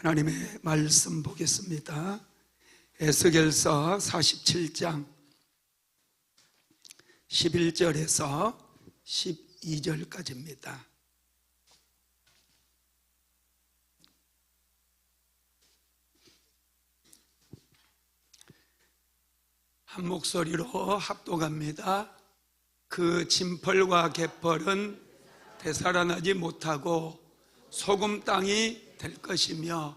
하나님의 말씀 보겠습니다. 에스겔서 47장 11절에서 12절까지입니다. 한 목소리로 합독합니다. 그 진펄과 갯벌은 되살아나지 못하고 소금 땅이 될 것이며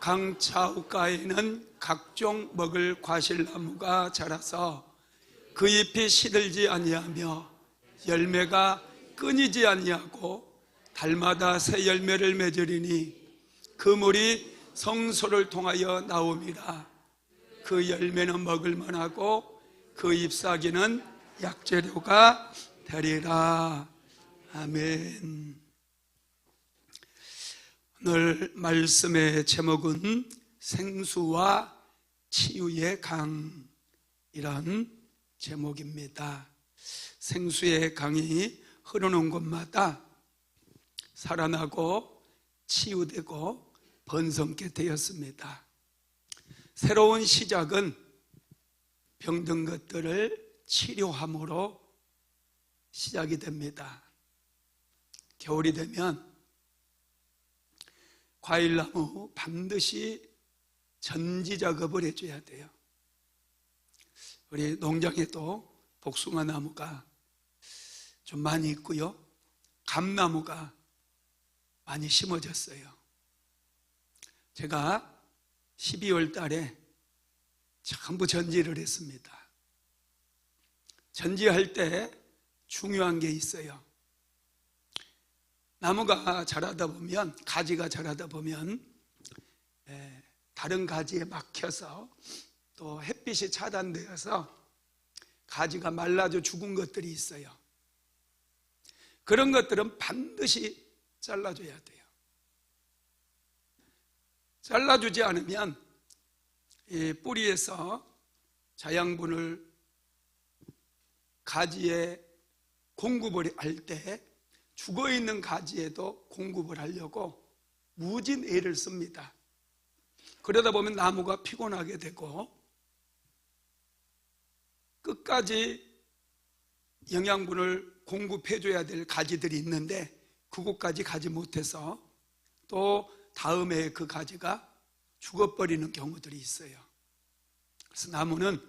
강 좌우가에는 각종 먹을 과실나무가 자라서 그 잎이 시들지 아니하며 열매가 끊이지 아니하고 달마다 새 열매를 맺으리니 그 물이 성소를 통하여 나옴이라. 그 열매는 먹을 만하고 그 잎사귀는 약재료가 되리라. 아멘. 오늘 말씀의 제목은 생수와 치유의 강이란 제목입니다. 생수의 강이 흐르는 곳마다 살아나고 치유되고 번성케 되었습니다. 새로운 시작은 병든 것들을 치료함으로 시작이 됩니다. 겨울이 되면 과일나무 반드시 전지 작업을 해줘야 돼요. 우리 농장에도 복숭아 나무가 좀 많이 있고요, 감나무가 많이 심어졌어요. 제가 12월 달에 전부 전지를 했습니다. 전지할 때 중요한 게 있어요. 나무가 자라다 보면, 가지가 자라다 보면 다른 가지에 막혀서 또 햇빛이 차단되어서 가지가 말라져 죽은 것들이 있어요. 그런 것들은 반드시 잘라줘야 돼요. 잘라주지 않으면 이 뿌리에서 자양분을 가지에 공급을 할 때 죽어있는 가지에도 공급을 하려고 무진 애를 씁니다. 그러다 보면 나무가 피곤하게 되고 끝까지 영양분을 공급해줘야 될 가지들이 있는데 그곳까지 가지 못해서 또 다음에 그 가지가 죽어버리는 경우들이 있어요. 그래서 나무는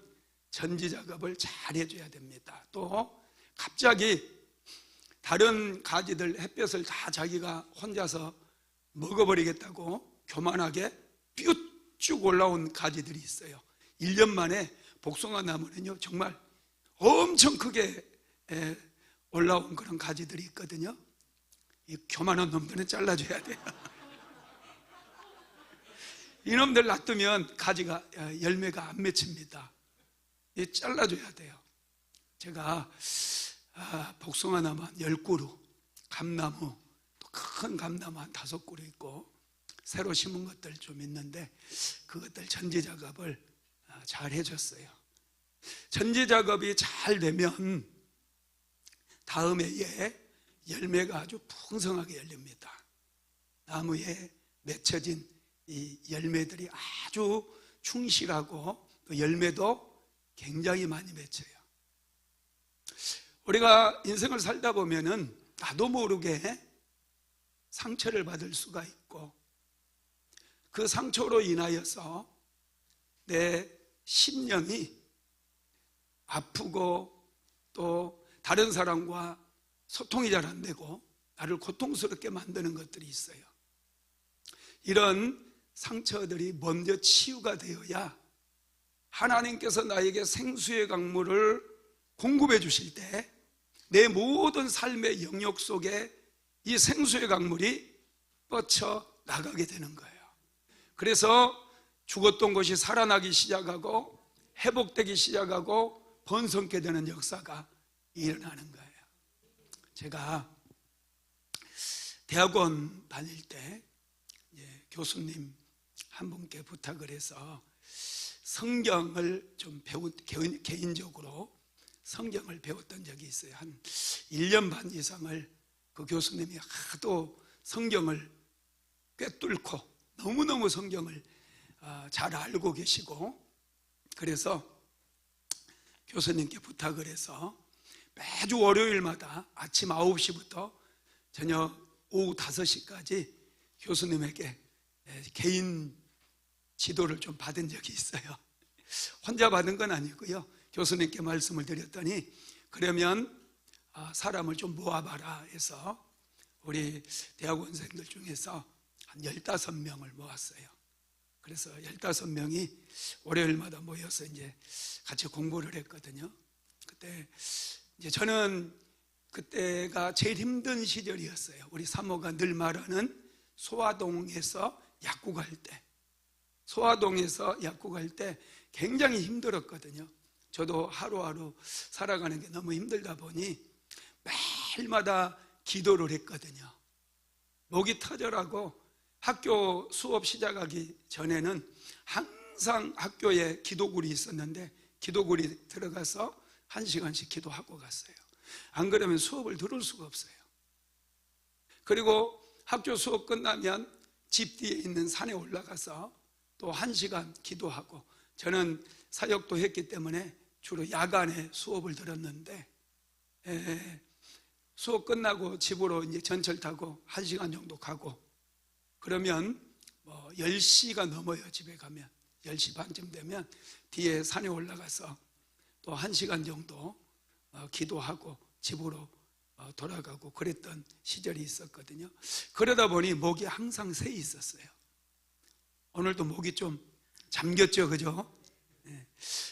전지 작업을 잘 해줘야 됩니다. 또 갑자기 다른 가지들 햇볕을 다 자기가 혼자서 먹어버리겠다고 교만하게 쭉 올라온 가지들이 있어요. 1년 만에 복숭아 나무는요 정말 엄청 크게 올라온 그런 가지들이 있거든요. 이 교만한 놈들은 잘라줘야 돼요. 이놈들 놔두면 가지가 열매가 안 맺힙니다. 잘라줘야 돼요. 제가 복숭아 나무 한 10그루, 감나무 또 큰 감나무 한 5그루 있고 새로 심은 것들 좀 있는데 그것들 전지 작업을 잘 해줬어요. 전지 작업이 잘 되면 다음 해에 열매가 아주 풍성하게 열립니다. 나무에 맺혀진 이 열매들이 아주 충실하고 또 열매도 굉장히 많이 맺혀요. 우리가 인생을 살다 보면은 나도 모르게 상처를 받을 수가 있고 그 상처로 인하여서 내 심령이 아프고 또 다른 사람과 소통이 잘 안 되고 나를 고통스럽게 만드는 것들이 있어요. 이런 상처들이 먼저 치유가 되어야 하나님께서 나에게 생수의 강물을 공급해 주실 때 내 모든 삶의 영역 속에 이 생수의 강물이 뻗쳐 나가게 되는 거예요. 그래서 죽었던 것이 살아나기 시작하고 회복되기 시작하고 번성케 되는 역사가 일어나는 거예요. 제가 대학원 다닐 때 교수님 한 분께 부탁을 해서 성경을 좀 개인적으로 성경을 배웠던 적이 있어요. 한 1년 반 이상을 그 교수님이 하도 성경을 꿰뚫고 너무너무 성경을 잘 알고 계시고, 그래서 교수님께 부탁을 해서 매주 월요일마다 아침 9시부터 저녁 오후 5시까지 교수님에게 개인 지도를 좀 받은 적이 있어요. 혼자 받은 건 아니고요. 교수님께 말씀을 드렸더니, 그러면 사람을 좀 모아봐라 해서 우리 대학원생들 중에서 한 15명을 모았어요. 그래서 15명이 월요일마다 모여서 이제 같이 공부를 했거든요. 그때 이제 저는 그때가 제일 힘든 시절이었어요. 우리 사모가 늘 말하는 소화동에서 약국할 때, 소화동에서 약국할 때 굉장히 힘들었거든요. 저도 하루하루 살아가는 게 너무 힘들다 보니 매일마다 기도를 했거든요. 목이 터져라고 학교 수업 시작하기 전에는 항상 학교에 기도굴이 있었는데 기도굴이 들어가서 1시간씩 기도하고 갔어요. 안 그러면 수업을 들을 수가 없어요. 그리고 학교 수업 끝나면 집 뒤에 있는 산에 올라가서 또 1시간 기도하고, 저는 사역도 했기 때문에 주로 야간에 수업을 들었는데, 수업 끝나고 집으로 이제 전철 타고 1시간 정도 가고, 그러면 10시가 넘어요. 집에 가면 10시 반쯤 되면 뒤에 산에 올라가서 또 1시간 정도 기도하고 집으로 돌아가고 그랬던 시절이 있었거든요. 그러다 보니 목이 항상 새 있었어요. 오늘도 목이 좀 잠겼죠, 그죠?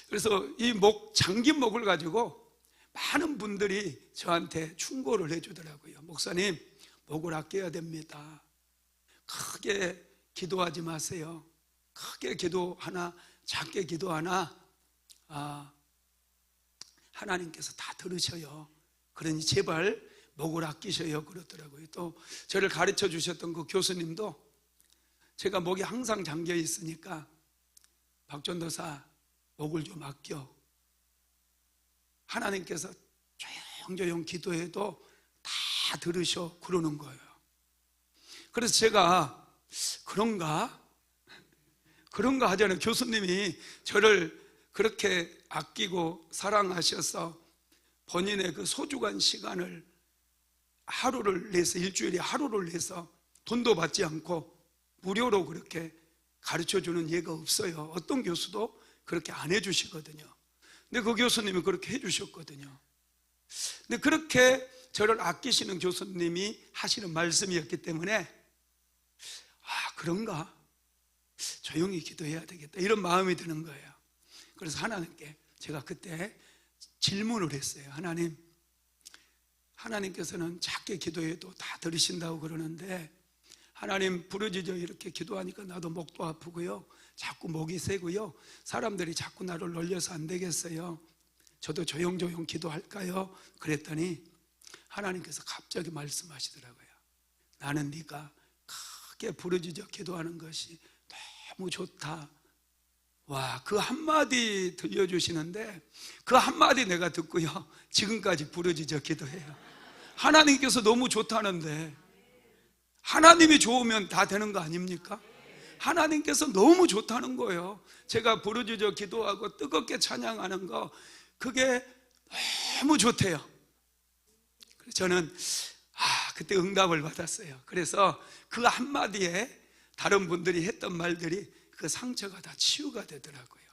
그래서 이 잠긴 목을 가지고 많은 분들이 저한테 충고를 해주더라고요. 목사님, 목을 아껴야 됩니다. 크게 기도하지 마세요. 크게 기도하나 작게 기도하나 하나님께서 다 들으셔요. 그러니 제발 목을 아끼셔요, 그러더라고요. 또 저를 가르쳐 주셨던 그 교수님도 제가 목이 항상 잠겨 있으니까 박전도사 목을 좀 아껴. 하나님께서 조용조용 기도해도 다 들으셔, 그러는 거예요. 그래서 제가 그런가 하잖아요. 교수님이 저를 그렇게 아끼고 사랑하셔서 본인의 그 소중한 시간을 하루를 내서, 일주일에 하루를 내서 돈도 받지 않고 무료로 그렇게 가르쳐 주는 예가 없어요. 어떤 교수도 그렇게 안 해주시거든요. 근데 그 교수님이 그렇게 해주셨거든요. 근데 그렇게 저를 아끼시는 교수님이 하시는 말씀이었기 때문에 그런가? 조용히 기도해야 되겠다, 이런 마음이 드는 거예요. 그래서 하나님께 제가 그때 질문을 했어요. 하나님께서는 작게 기도해도 다 들으신다고 그러는데, 하나님, 부르짖어 이렇게 기도하니까 나도 목도 아프고요, 자꾸 목이 새고요, 사람들이 자꾸 나를 놀려서 안 되겠어요. 저도 조용조용 기도할까요? 그랬더니 하나님께서 갑자기 말씀하시더라고요. 나는 네가 크게 부르짖어 기도하는 것이 너무 좋다. 와, 그 한마디 들려주시는데 그 한마디 내가 듣고요, 지금까지 부르짖어 기도해요. 하나님께서 너무 좋다는데, 하나님이 좋으면 다 되는 거 아닙니까? 하나님께서 너무 좋다는 거예요. 제가 부르짖어 기도하고 뜨겁게 찬양하는 거, 그게 너무 좋대요. 그래서 저는 그때 응답을 받았어요. 그래서 그 한마디에 다른 분들이 했던 말들이 그 상처가 다 치유가 되더라고요.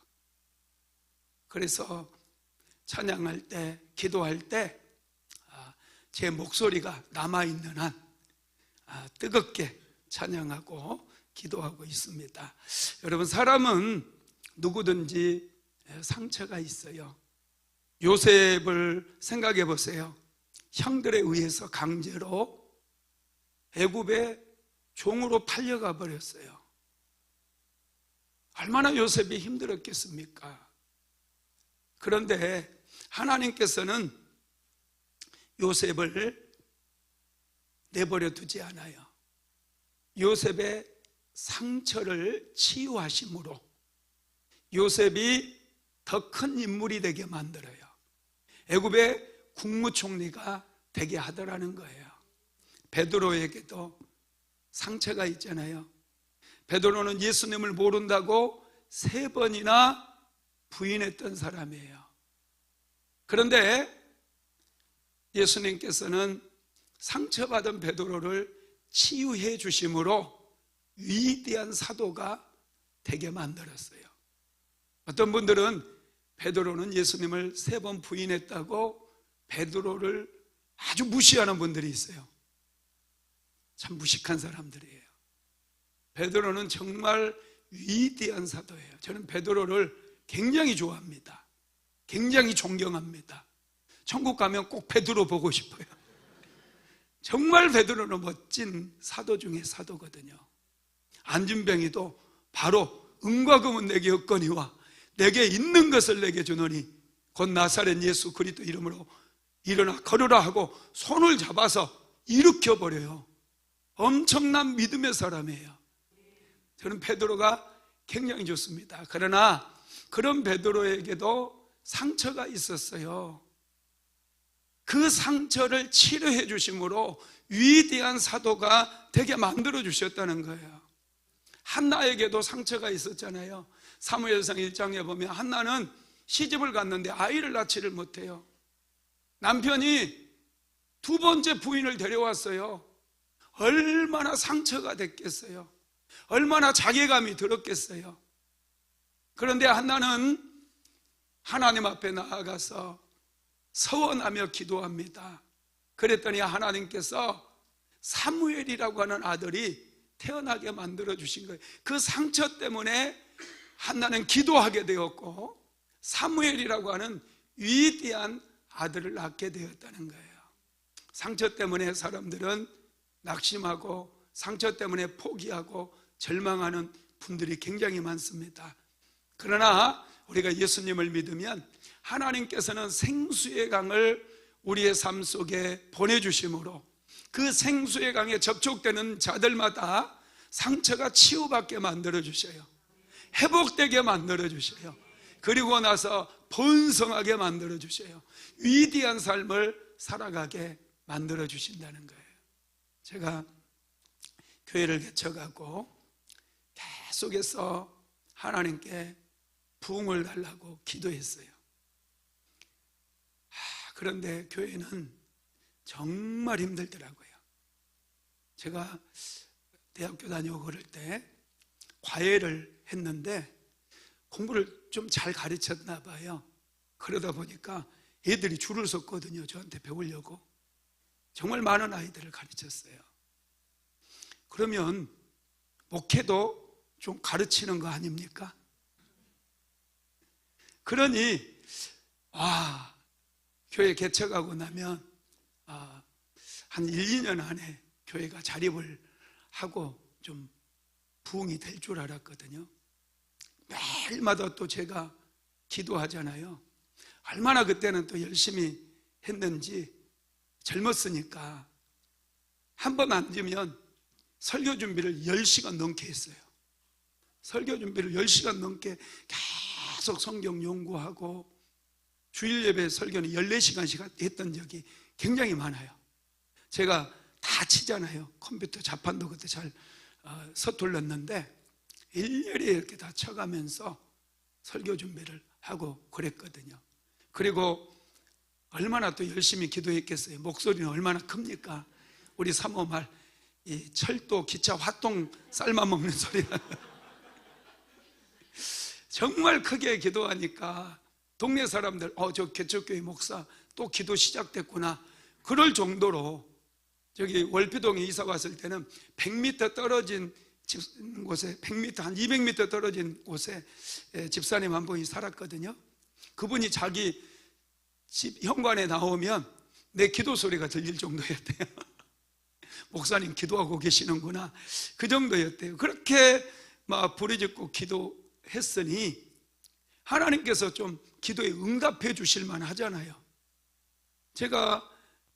그래서 찬양할 때, 기도할 때 제 목소리가 남아있는 한 뜨겁게 찬양하고 기도하고 있습니다. 여러분, 사람은 누구든지 상처가 있어요. 요셉을 생각해 보세요. 형들에 의해서 강제로 애굽의 종으로 팔려가 버렸어요. 얼마나 요셉이 힘들었겠습니까? 그런데 하나님께서는 요셉을 내버려 두지 않아요. 요셉의 상처를 치유하심으로 요셉이 더 큰 인물이 되게 만들어요. 애굽의 국무총리가 되게 하더라는 거예요. 베드로에게도 상처가 있잖아요. 베드로는 예수님을 모른다고 3번이나 부인했던 사람이에요. 그런데 예수님께서는 상처받은 베드로를 치유해 주심으로 위대한 사도가 되게 만들었어요. 어떤 분들은 베드로는 예수님을 3번 부인했다고 베드로를 아주 무시하는 분들이 있어요. 참 무식한 사람들이에요. 베드로는 정말 위대한 사도예요. 저는 베드로를 굉장히 좋아합니다. 굉장히 존경합니다. 천국 가면 꼭 베드로 보고 싶어요. 정말 베드로는 멋진 사도 중에 사도거든요. 안진뱅이도 바로 은과 금은 내게 없거니와 내게 있는 것을 내게 주노니 곧 나사렛 예수 그리스도 이름으로 일어나 걸으라 하고 손을 잡아서 일으켜버려요. 엄청난 믿음의 사람이에요. 저는 베드로가 굉장히 좋습니다. 그러나 그런 베드로에게도 상처가 있었어요. 그 상처를 치료해 주심으로 위대한 사도가 되게 만들어 주셨다는 거예요. 한나에게도 상처가 있었잖아요. 사무엘상 1장에 보면 한나는 시집을 갔는데 아이를 낳지를 못해요. 남편이 2번째 부인을 데려왔어요. 얼마나 상처가 됐겠어요. 얼마나 자괴감이 들었겠어요. 그런데 한나는 하나님 앞에 나아가서 서원하며 기도합니다. 그랬더니 하나님께서 사무엘이라고 하는 아들이 태어나게 만들어 주신 거예요. 그 상처 때문에 한나는 기도하게 되었고 사무엘이라고 하는 위대한 아들을 낳게 되었다는 거예요. 상처 때문에 사람들은 낙심하고 상처 때문에 포기하고 절망하는 분들이 굉장히 많습니다. 그러나 우리가 예수님을 믿으면 하나님께서는 생수의 강을 우리의 삶 속에 보내주심으로 그 생수의 강에 접촉되는 자들마다 상처가 치유받게 만들어주셔요. 회복되게 만들어주셔요. 그리고 나서 번성하게 만들어주셔요. 위대한 삶을 살아가게 만들어주신다는 거예요. 제가 교회를 개척하고 계속해서 하나님께 부흥을 달라고 기도했어요. 그런데 교회는 정말 힘들더라고요. 제가 대학교 다니고 그럴 때 과외를 했는데 공부를 좀 잘 가르쳤나 봐요. 그러다 보니까 애들이 줄을 섰거든요. 저한테 배우려고. 정말 많은 아이들을 가르쳤어요. 그러면 목회도 좀 가르치는 거 아닙니까? 그러니 교회 개척하고 나면 한 1, 2년 안에 교회가 자립을 하고 좀 부흥이 될 줄 알았거든요. 매일마다 또 제가 기도하잖아요. 얼마나 그때는 또 열심히 했는지 젊었으니까 한 번 앉으면 설교 준비를 10시간 넘게 했어요. 설교 준비를 10시간 넘게 계속 성경 연구하고 주일 예배 설교는 14시간씩 했던 적이 굉장히 많아요. 제가 다 치잖아요. 컴퓨터 자판도 그때 잘 서툴렀는데 일일이 이렇게 다 쳐가면서 설교 준비를 하고 그랬거든요. 그리고 얼마나 또 열심히 기도했겠어요. 목소리는 얼마나 큽니까? 우리 사모말 이 철도 기차 화통 삶아 먹는 소리가 정말 크게 기도하니까 동네 사람들 저 개척교회 목사 또 기도 시작됐구나 그럴 정도로 저기 월피동에 이사 왔을 때는 100m 떨어진 곳에 100m 한 200m 떨어진 곳에 집사님 한 분이 살았거든요. 그분이 자기 집 현관에 나오면 내 기도 소리가 들릴 정도였대요. 목사님 기도하고 계시는구나 그 정도였대요. 그렇게 막 부르짖고 기도했으니 하나님께서 좀 기도에 응답해 주실 만 하잖아요. 제가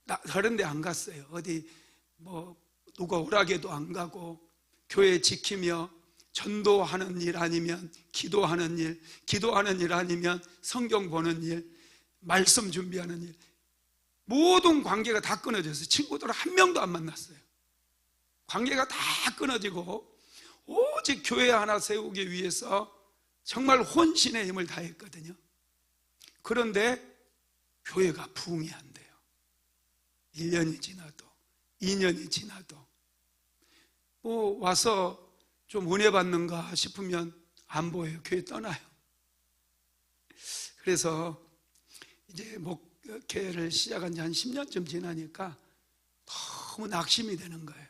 다른 데 안 갔어요. 어디 누가 오락에도 안 가고 교회 지키며 전도하는 일 아니면 기도하는 일, 기도하는 일 아니면 성경 보는 일, 말씀 준비하는 일, 모든 관계가 다 끊어져서 친구들 한 명도 안 만났어요. 관계가 다 끊어지고 오락지 교회 하나 세우기 위해서 정말 혼신의 힘을 다했거든요. 그런데 교회가 부흥이 안 돼요. 1년이 지나도 2년이 지나도 뭐 와서 좀 은혜 받는가 싶으면 안 보여요. 교회 떠나요. 그래서 이제 목회를 시작한 지 한 10년쯤 지나니까 너무 낙심이 되는 거예요.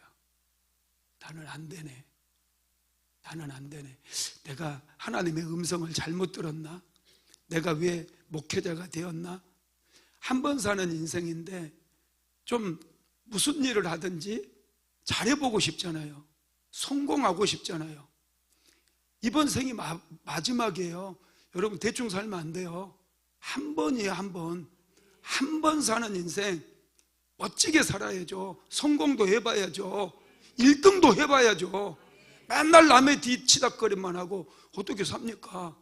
나는 안 되네. 나는 안 되네. 내가 하나님의 음성을 잘못 들었나? 내가 왜 목회자가 되었나? 한 번 사는 인생인데 좀 무슨 일을 하든지 잘해보고 싶잖아요. 성공하고 싶잖아요. 이번 생이 마지막이에요. 여러분 대충 살면 안 돼요. 한 번이에요. 한 번. 한 번 사는 인생 멋지게 살아야죠. 성공도 해봐야죠. 1등도 해봐야죠. 맨날 남의 뒤치닥거림만 하고 어떻게 삽니까?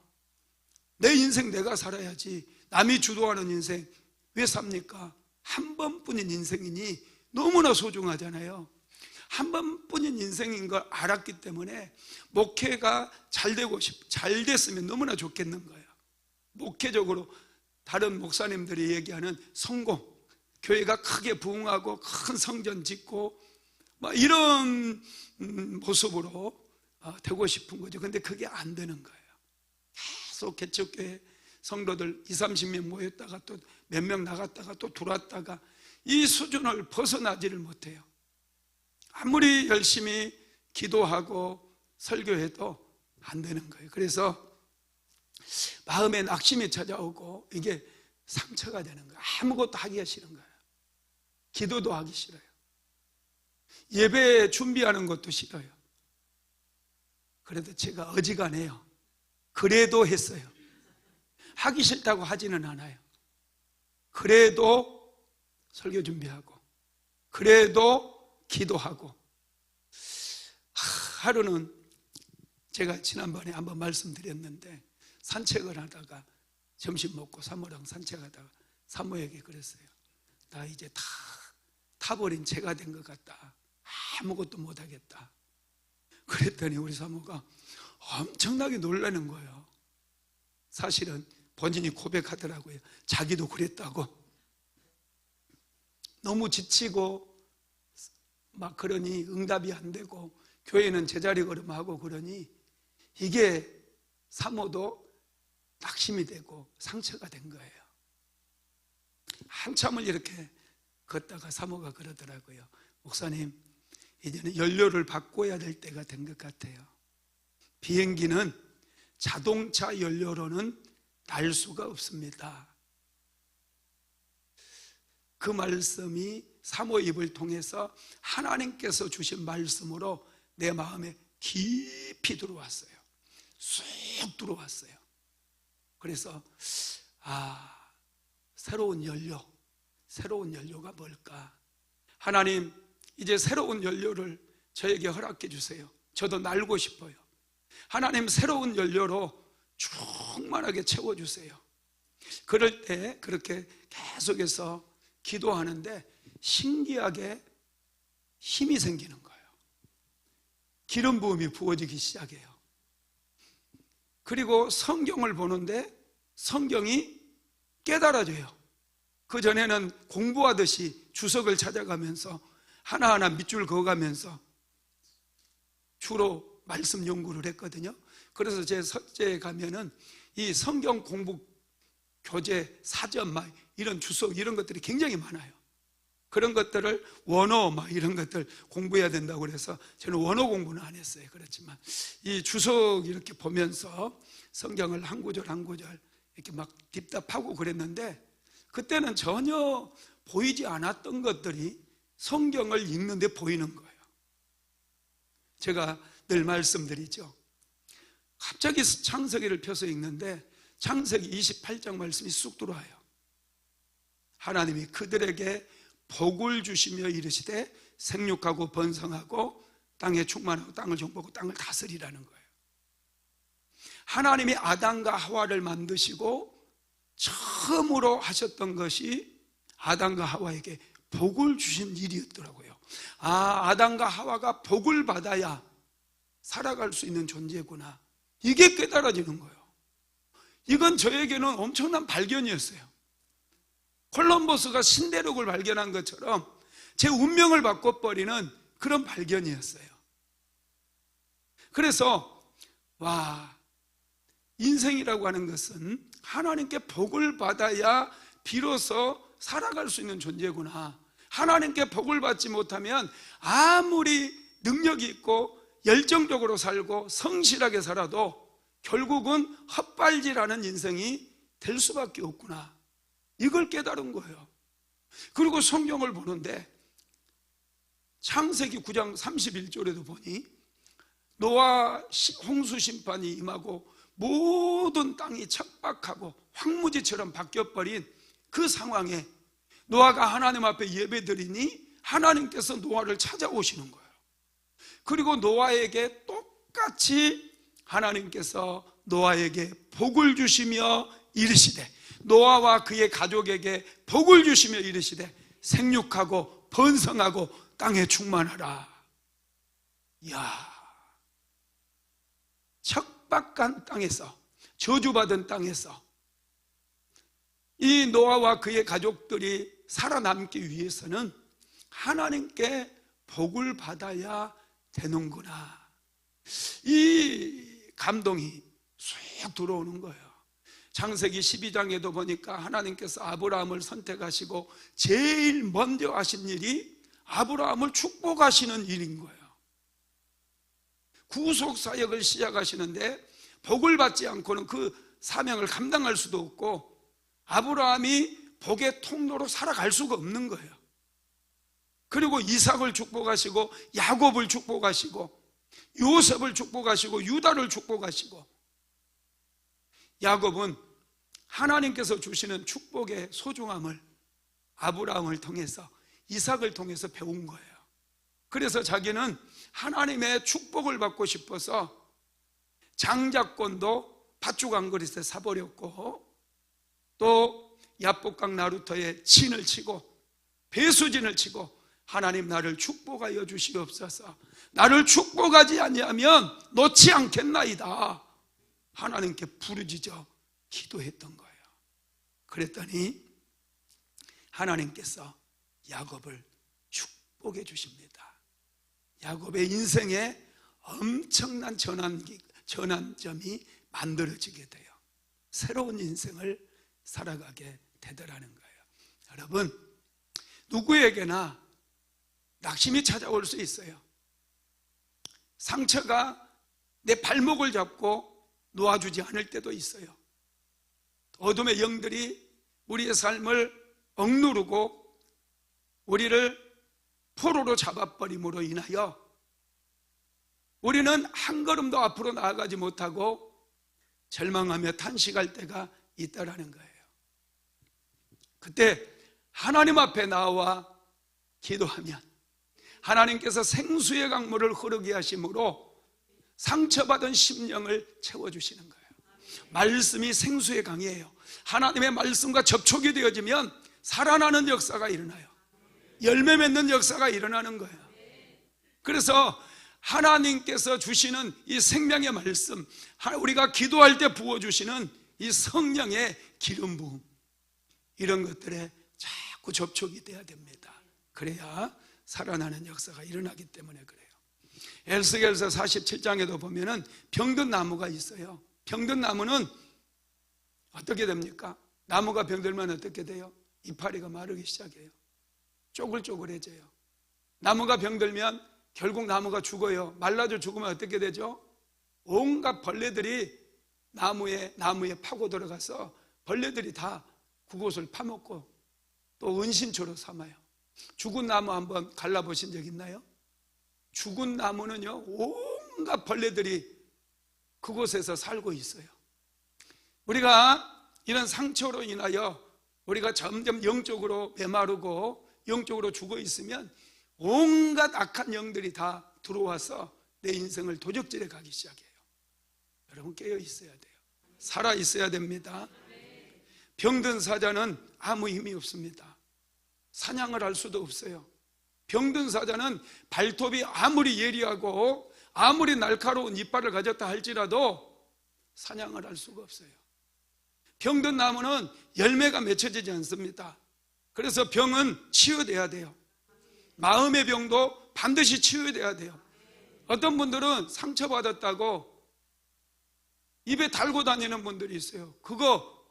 내 인생 내가 살아야지. 남이 주도하는 인생 왜 삽니까? 한 번뿐인 인생이니 너무나 소중하잖아요. 한 번뿐인 인생인 걸 알았기 때문에 목회가 잘 됐으면 너무나 좋겠는 거예요. 목회적으로 다른 목사님들이 얘기하는 성공, 교회가 크게 부흥하고 큰 성전 짓고 막 이런 모습으로 되고 싶은 거죠. 근데 그게 안 되는 거예요. 계속 개척교회 성도들 20-30명 모였다가 또 몇 명 나갔다가 또 들어왔다가 이 수준을 벗어나지를 못해요. 아무리 열심히 기도하고 설교해도 안 되는 거예요. 그래서 마음에 낙심이 찾아오고 이게 상처가 되는 거예요. 아무것도 하기가 싫은 거예요. 기도도 하기 싫어요. 예배 준비하는 것도 싫어요. 그래도 제가 어지간해요. 그래도 했어요. 하기 싫다고 하지는 않아요. 그래도 설교 준비하고 그래도 기도하고. 하루는 제가 지난번에 한번 말씀드렸는데 산책을 하다가 점심 먹고 사모랑 산책하다가 사모에게 그랬어요. 나 이제 다 타버린 채가 된 것 같다. 아무것도 못하겠다. 그랬더니 우리 사모가 엄청나게 놀라는 거예요. 사실은 본인이 고백하더라고요. 자기도 그랬다고. 너무 지치고 막 그러니 응답이 안 되고 교회는 제자리 걸음하고 그러니 이게 사모도 낙심이 되고 상처가 된 거예요. 한참을 이렇게 걷다가 사모가 그러더라고요. 목사님, 이제는 연료를 바꿔야 될 때가 된 것 같아요. 비행기는 자동차 연료로는 날 수가 없습니다. 그 말씀이 사모 입을 통해서 하나님께서 주신 말씀으로 내 마음에 깊이 들어왔어요. 쑥 들어왔어요. 그래서 새로운 연료가 뭘까? 하나님, 이제 새로운 연료를 저에게 허락해 주세요. 저도 날고 싶어요. 하나님, 새로운 연료로 충만하게 채워주세요. 그럴 때 그렇게 계속해서 기도하는데 신기하게 힘이 생기는 거예요. 기름 부음이 부어지기 시작해요. 그리고 성경을 보는데 성경이 깨달아져요. 그전에는 공부하듯이 주석을 찾아가면서 하나하나 밑줄 그어가면서 주로 말씀 연구를 했거든요. 그래서 제 석재에 가면은 이 성경 공부 교재, 사전 막 이런 주석 이런 것들이 굉장히 많아요. 그런 것들을 원어 막 이런 것들 공부해야 된다고 그래서 저는 원어 공부는 안 했어요. 그렇지만 이 주석 이렇게 보면서 성경을 한 구절 한 구절 이렇게 막 딥답하고 그랬는데 그때는 전혀 보이지 않았던 것들이 성경을 읽는데 보이는 거예요. 제가 늘 말씀드리죠. 갑자기 창세기를 펴서 읽는데 창세기 28장 말씀이 쑥 들어와요. 하나님이 그들에게 복을 주시며 이르시되 생육하고 번성하고 땅에 충만하고 땅을 정복하고 땅을 다스리라는 거예요. 하나님이 아담과 하와를 만드시고 처음으로 하셨던 것이 아담과 하와에게 복을 주신 일이었더라고요. 아담과 하와가 복을 받아야 살아갈 수 있는 존재구나, 이게 깨달아지는 거예요. 이건 저에게는 엄청난 발견이었어요. 콜럼버스가 신대륙을 발견한 것처럼 제 운명을 바꿔버리는 그런 발견이었어요. 그래서 인생이라고 하는 것은 하나님께 복을 받아야 비로소 살아갈 수 있는 존재구나. 하나님께 복을 받지 못하면 아무리 능력이 있고 열정적으로 살고 성실하게 살아도 결국은 헛발질하는 인생이 될 수밖에 없구나, 이걸 깨달은 거예요. 그리고 성경을 보는데 창세기 9장 31절에도 보니 노아 홍수 심판이 임하고 모든 땅이 척박하고 황무지처럼 바뀌어버린 그 상황에 노아가 하나님 앞에 예배드리니 하나님께서 노아를 찾아오시는 거예요. 그리고 노아에게 똑같이 하나님께서 노아에게 복을 주시며 이르시되, 노아와 그의 가족에게 복을 주시며 이르시되 생육하고 번성하고 땅에 충만하라. 이야, 척박한 땅에서, 저주받은 땅에서 이 노아와 그의 가족들이 살아남기 위해서는 하나님께 복을 받아야 되는구나, 이 감동이 쑥 들어오는 거예요. 창세기 12장에도 보니까 하나님께서 아브라함을 선택하시고 제일 먼저 하신 일이 아브라함을 축복하시는 일인 거예요. 구속사역을 시작하시는데 복을 받지 않고는 그 사명을 감당할 수도 없고 아브라함이 복의 통로로 살아갈 수가 없는 거예요. 그리고 이삭을 축복하시고 야곱을 축복하시고 요셉을 축복하시고 유다를 축복하시고, 야곱은 하나님께서 주시는 축복의 소중함을 아브라함을 통해서, 이삭을 통해서 배운 거예요. 그래서 자기는 하나님의 축복을 받고 싶어서 장자권도 밧줄 한 그릇에 사버렸고, 또 야복강 나루터에 진을 치고 배수진을 치고 하나님 나를 축복하여 주시옵소서, 나를 축복하지 아니하면 놓지 않겠나이다, 하나님께 부르짖어 기도했던 거예요. 그랬더니 하나님께서 야곱을 축복해 주십니다. 야곱의 인생에 엄청난 전환점이 만들어지게 돼요. 새로운 인생을 살아가게 되더라는 거예요. 여러분, 누구에게나 낙심이 찾아올 수 있어요. 상처가 내 발목을 잡고 놓아주지 않을 때도 있어요. 어둠의 영들이 우리의 삶을 억누르고 우리를 포로로 잡아버림으로 인하여 우리는 한 걸음도 앞으로 나아가지 못하고 절망하며 탄식할 때가 있다라는 거예요. 그때 하나님 앞에 나와 기도하면 하나님께서 생수의 강물을 흐르게 하심으로 상처받은 심령을 채워주시는 거예요. 말씀이 생수의 강이에요. 하나님의 말씀과 접촉이 되어지면 살아나는 역사가 일어나요. 열매 맺는 역사가 일어나는 거예요. 그래서 하나님께서 주시는 이 생명의 말씀, 우리가 기도할 때 부어주시는 이 성령의 기름 부음, 이런 것들에 자꾸 접촉이 돼야 됩니다. 그래야 살아나는 역사가 일어나기 때문에 그래요. 에스겔서 47장에도 보면은 병든 나무가 있어요. 병든 나무는 어떻게 됩니까? 나무가 병들면 어떻게 돼요? 이파리가 마르기 시작해요. 쪼글쪼글해져요. 나무가 병들면 결국 나무가 죽어요. 말라져 죽으면 어떻게 되죠? 온갖 벌레들이 나무에 파고 들어가서 벌레들이 다 그곳을 파먹고 또 은신처로 삼아요. 죽은 나무 한번 갈라보신 적 있나요? 죽은 나무는요, 온갖 벌레들이 그곳에서 살고 있어요. 우리가 이런 상처로 인하여 우리가 점점 영적으로 메마르고 영적으로 죽어 있으면 온갖 악한 영들이 다 들어와서 내 인생을 도적질해 가기 시작해요. 여러분, 깨어 있어야 돼요. 살아 있어야 됩니다. 병든 사자는 아무 힘이 없습니다. 사냥을 할 수도 없어요. 병든 사자는 발톱이 아무리 예리하고 아무리 날카로운 이빨을 가졌다 할지라도 사냥을 할 수가 없어요. 병든 나무는 열매가 맺혀지지 않습니다. 그래서 병은 치유돼야 돼요. 마음의 병도 반드시 치유돼야 돼요. 어떤 분들은 상처받았다고 입에 달고 다니는 분들이 있어요. 그거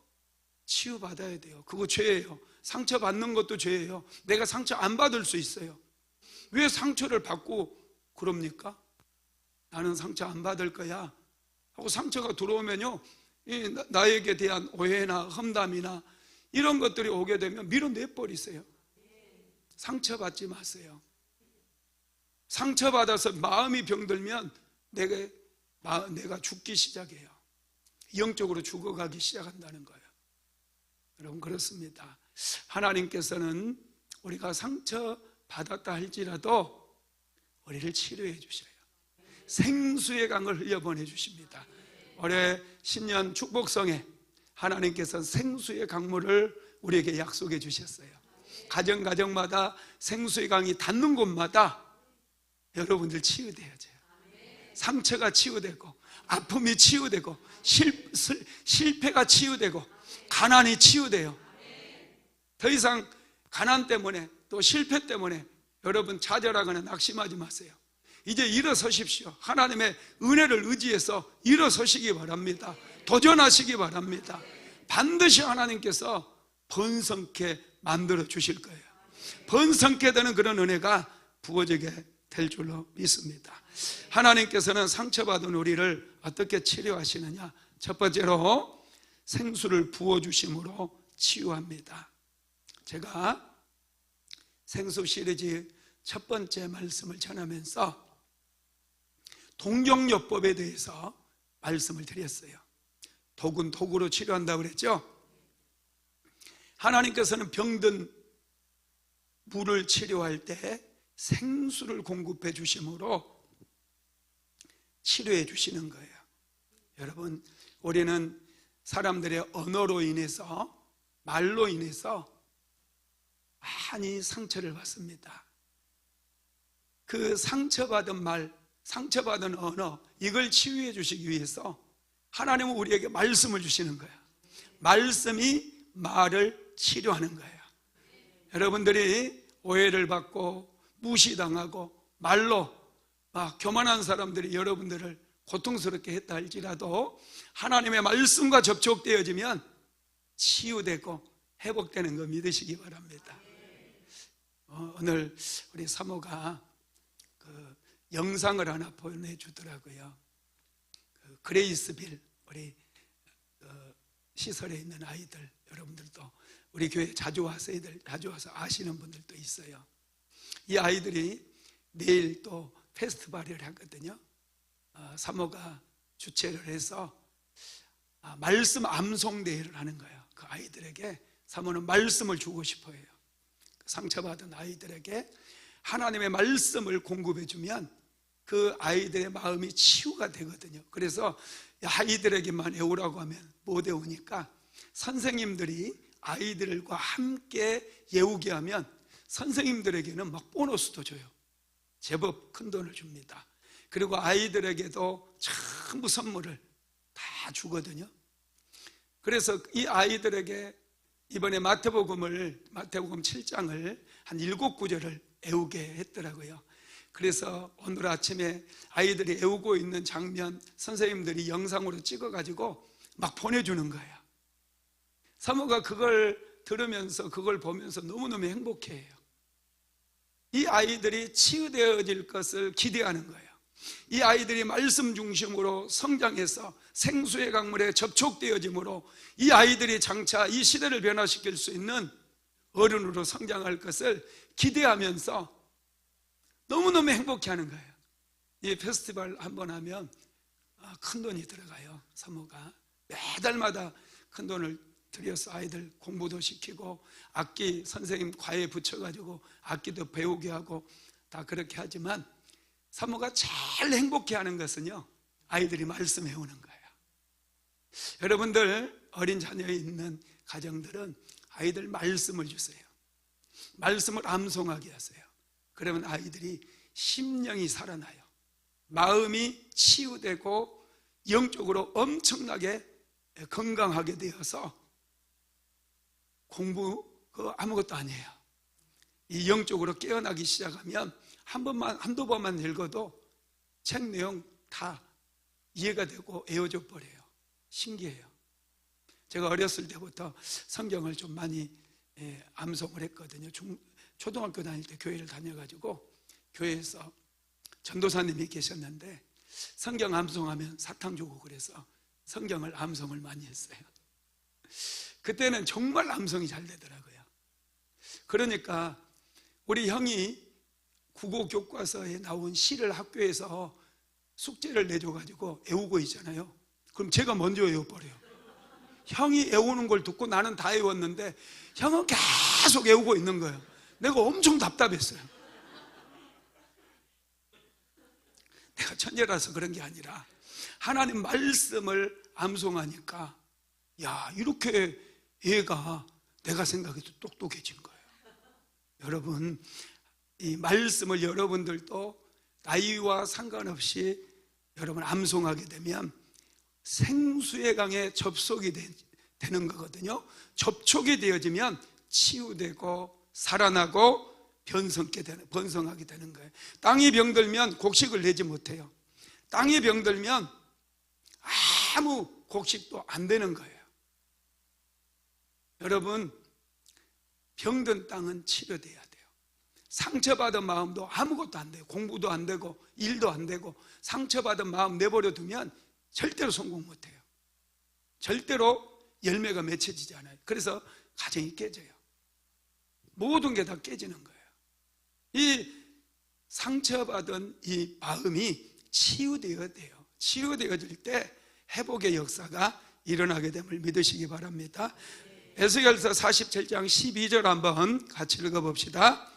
치유받아야 돼요. 그거 죄예요. 상처받는 것도 죄예요. 내가 상처 안 받을 수 있어요. 왜 상처를 받고 그럽니까? 나는 상처 안 받을 거야 하고 상처가 들어오면요, 나에게 대한 오해나 험담이나 이런 것들이 오게 되면 밀어내버리세요. 상처받지 마세요. 상처받아서 마음이 병들면 내가 죽기 시작해요. 영적으로 죽어가기 시작한다는 거예요. 여러분, 그렇습니다. 하나님께서는 우리가 상처받았다 할지라도 우리를 치료해 주셔요. 생수의 강을 흘려보내 주십니다. 올해 신년 축복성에 하나님께서 생수의 강물을 우리에게 약속해 주셨어요. 가정마다 생수의 강이 닿는 곳마다 여러분들 치유돼야죠. 상처가 치유되고 아픔이 치유되고 실패가 치유되고 가난이 치유돼요. 더 이상 가난 때문에 또 실패 때문에 여러분 좌절하거나 낙심하지 마세요. 이제 일어서십시오. 하나님의 은혜를 의지해서 일어서시기 바랍니다. 도전하시기 바랍니다. 반드시 하나님께서 번성케 만들어 주실 거예요. 번성케 되는 그런 은혜가 부어지게 될 줄로 믿습니다. 하나님께서는 상처받은 우리를 어떻게 치료하시느냐? 첫 번째로 생수를 부어주심으로 치유합니다. 제가 생수 시리즈 첫 번째 말씀을 전하면서 동정요법에 대해서 말씀을 드렸어요. 독은 독으로 치료한다고 그랬죠? 하나님께서는 병든 물을 치료할 때 생수를 공급해 주심으로 치료해 주시는 거예요. 여러분, 우리는 사람들의 언어로 인해서, 말로 인해서 많이 상처를 받습니다. 그 상처받은 말, 상처받은 언어, 이걸 치유해 주시기 위해서 하나님은 우리에게 말씀을 주시는 거예요. 말씀이 말을 치료하는 거예요. 여러분들이 오해를 받고 무시당하고 말로 교만한 사람들이 여러분들을 고통스럽게 했다 할지라도 하나님의 말씀과 접촉되어지면 치유되고 회복되는 거 믿으시기 바랍니다. 오늘 우리 사모가 그 영상을 하나 보내주더라고요. 그 그레이스빌 우리 시설에 있는 아이들, 여러분들도 우리 교회 자주 와서 아시는 분들도 있어요. 이 아이들이 내일 또 페스티벌을 하거든요. 사모가 주최를 해서 말씀 암송 대회를 하는 거예요. 그 아이들에게 사모는 말씀을 주고 싶어요. 상처받은 아이들에게 하나님의 말씀을 공급해 주면 그 아이들의 마음이 치유가 되거든요. 그래서 아이들에게만 외우라고 하면 못 외우니까 선생님들이 아이들과 함께 외우게 하면 선생님들에게는 막 보너스도 줘요. 제법 큰 돈을 줍니다. 그리고 아이들에게도 전부 선물을 다 주거든요. 그래서 이 아이들에게 이번에 마태복음 7장을 한 7구절을 외우게 했더라고요. 그래서 오늘 아침에 아이들이 외우고 있는 장면 선생님들이 영상으로 찍어가지고 막 보내주는 거예요. 사모가 그걸 들으면서 그걸 보면서 너무너무 행복해해요. 이 아이들이 치유되어질 것을 기대하는 거예요. 이 아이들이 말씀 중심으로 성장해서 생수의 강물에 접촉되어짐으로 이 아이들이 장차 이 시대를 변화시킬 수 있는 어른으로 성장할 것을 기대하면서 너무너무 행복해하는 거예요. 이 페스티벌 한번 하면 큰 돈이 들어가요. 사모가 매달마다 큰 돈을 들여서 아이들 공부도 시키고 악기 선생님 과외 붙여가지고 악기도 배우게 하고 다 그렇게 하지만 사모가 제일 행복해하는 것은요, 아이들이 말씀 외우는 거예요. 여러분들 어린 자녀 있는 가정들은 아이들 말씀을 주세요. 말씀을 암송하게 하세요. 그러면 아이들이 심령이 살아나요. 마음이 치유되고 영적으로 엄청나게 건강하게 되어서 공부 아무것도 아니에요. 이 영적으로 깨어나기 시작하면 한두 번만 읽어도 책 내용 다 이해가 되고 애워져 버려요. 신기해요. 제가 어렸을 때부터 성경을 좀 많이 암송을 했거든요. 초등학교 다닐 때 교회를 다녀가지고 교회에서 전도사님이 계셨는데 성경 암송하면 사탕 주고 그래서 성경을 암송을 많이 했어요. 그때는 정말 암송이 잘 되더라고요. 그러니까 우리 형이 국어 교과서에 나온 시를 학교에서 숙제를 내줘가지고 애우고 있잖아요. 그럼 제가 먼저 외워버려요. 형이 애우는 걸 듣고 나는 다 외웠는데 형은 계속 외우고 있는 거예요. 내가 엄청 답답했어요. 내가 천재라서 그런 게 아니라 하나님 말씀을 암송하니까 야, 이렇게 얘가 내가 생각해도 똑똑해진 거예요. 여러분, 이 말씀을 여러분들도 나이와 상관없이 여러분 암송하게 되면 생수의 강에 접속이 되는 거거든요. 접촉이 되어지면 치유되고 살아나고 번성하게 되는 거예요. 땅이 병들면 곡식을 내지 못해요. 땅이 병들면 아무 곡식도 안 되는 거예요. 여러분, 병든 땅은 치료돼야 돼요. 상처받은 마음도 아무것도 안 돼요. 공부도 안 되고 일도 안 되고 상처받은 마음 내버려 두면 절대로 성공 못해요. 절대로 열매가 맺혀지지 않아요. 그래서 가정이 깨져요. 모든 게 다 깨지는 거예요. 이 상처받은 이 마음이 치유되어야 돼요. 치유되어질 때 회복의 역사가 일어나게 됨을 믿으시기 바랍니다. 에스겔서 47장 12절 한번 같이 읽어봅시다.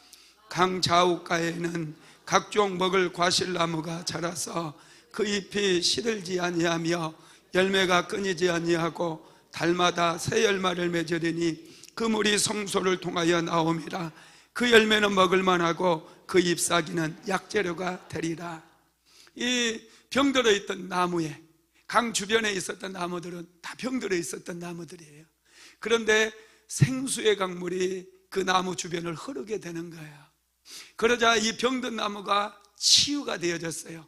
강 좌우가에는 각종 먹을 과실나무가 자라서 그 잎이 시들지 아니하며 열매가 끊이지 아니하고 달마다 새 열매를 맺으리니 그 물이 성소를 통하여 나옴이라. 그 열매는 먹을 만하고 그 잎사귀는 약재료가 되리라. 이 병들어 있던 나무에, 강 주변에 있었던 나무들은 다 병들어 있었던 나무들이에요. 그런데 생수의 강물이 그 나무 주변을 흐르게 되는 거예요. 그러자 이 병든 나무가 치유가 되어졌어요.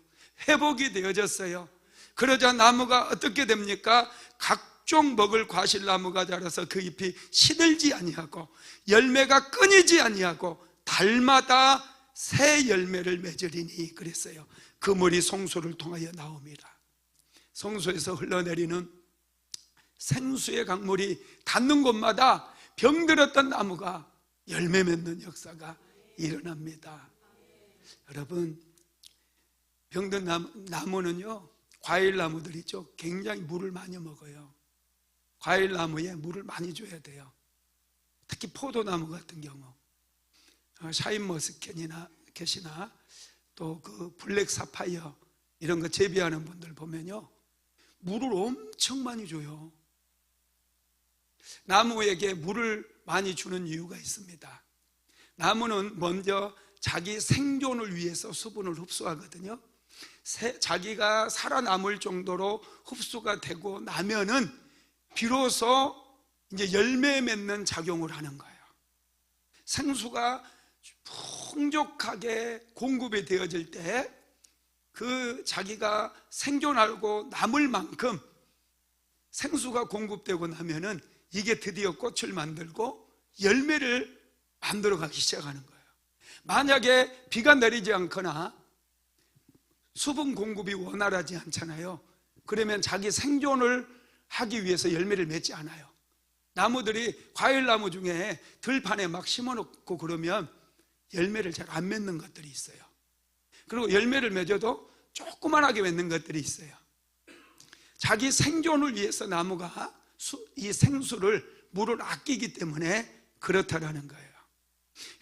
회복이 되어졌어요. 그러자 나무가 어떻게 됩니까? 각종 먹을 과실나무가 자라서 그 잎이 시들지 아니하고 열매가 끊이지 아니하고 달마다 새 열매를 맺으리니 그랬어요. 그 물이 성소를 통하여 나옵니다. 성소에서 흘러내리는 생수의 강물이 닿는 곳마다 병들었던 나무가 열매 맺는 역사가 일어납니다. 여러분, 병든 나무는요, 과일나무들이죠, 굉장히 물을 많이 먹어요. 과일나무에 물을 많이 줘야 돼요. 특히 포도나무 같은 경우 샤인머스켓이나 또 그 블랙 사파이어 이런 거 재배하는 분들 보면요, 물을 엄청 많이 줘요. 나무에게 물을 많이 주는 이유가 있습니다. 나무는 먼저 자기 생존을 위해서 수분을 흡수하거든요. 자기가 살아남을 정도로 흡수가 되고 나면은 비로소 이제 열매 맺는 작용을 하는 거예요. 생수가 풍족하게 공급이 되어질 때 그 자기가 생존하고 남을 만큼 생수가 공급되고 나면은 이게 드디어 꽃을 만들고 열매를 만들어 가기 시작하는 거예요. 만약에 비가 내리지 않거나 수분 공급이 원활하지 않잖아요. 그러면 자기 생존을 하기 위해서 열매를 맺지 않아요. 나무들이 과일나무 중에 들판에 막 심어놓고 그러면 열매를 잘 안 맺는 것들이 있어요. 그리고 열매를 맺어도 조그만하게 맺는 것들이 있어요. 자기 생존을 위해서 나무가 이 생수를, 물을 아끼기 때문에 그렇다라는 거예요.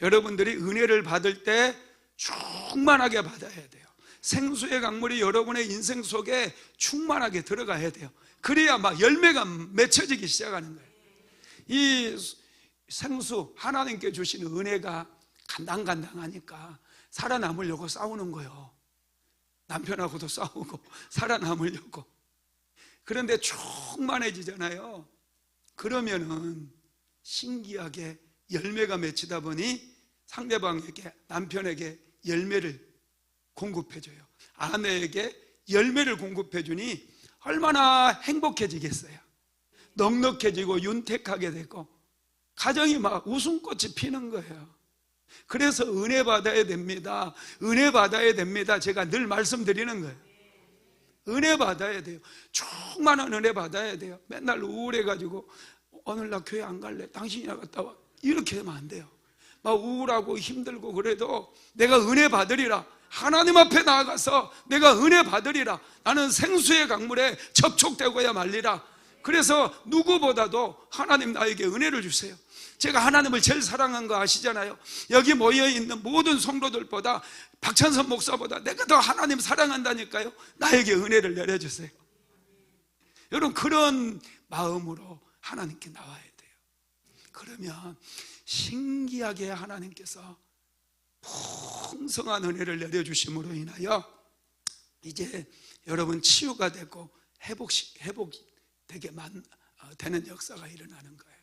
여러분들이 은혜를 받을 때 충만하게 받아야 돼요. 생수의 강물이 여러분의 인생 속에 충만하게 들어가야 돼요. 그래야 막 열매가 맺혀지기 시작하는 거예요. 이 생수, 하나님께 주시는 은혜가 간당간당하니까 살아남으려고 싸우는 거예요. 남편하고도 싸우고 살아남으려고. 그런데 충만해지잖아요. 그러면은 신기하게 열매가 맺히다 보니 상대방에게, 남편에게 열매를 공급해줘요. 아내에게 열매를 공급해주니 얼마나 행복해지겠어요. 넉넉해지고 윤택하게 되고 가정이 막 웃음꽃이 피는 거예요. 그래서 은혜 받아야 됩니다. 은혜 받아야 됩니다. 제가 늘 말씀드리는 거예요. 은혜 받아야 돼요. 충만한 은혜 받아야 돼요. 맨날 우울해가지고 오늘 나 교회 안 갈래, 당신이나 갔다 와, 이렇게 하면 안 돼요. 막 우울하고 힘들고 그래도 내가 은혜 받으리라, 하나님 앞에 나아가서 내가 은혜 받으리라, 나는 생수의 강물에 접촉되고야 말리라. 그래서 누구보다도 하나님 나에게 은혜를 주세요. 제가 하나님을 제일 사랑한 거 아시잖아요. 여기 모여있는 모든 성도들보다, 박찬선 목사보다 내가 더 하나님 사랑한다니까요. 나에게 은혜를 내려주세요. 여러분, 그런 마음으로 하나님께 나와야 돼요. 그러면 신기하게 하나님께서 풍성한 은혜를 내려주심으로 인하여 이제 여러분 치유가 되고 회복이 되는 역사가 일어나는 거예요.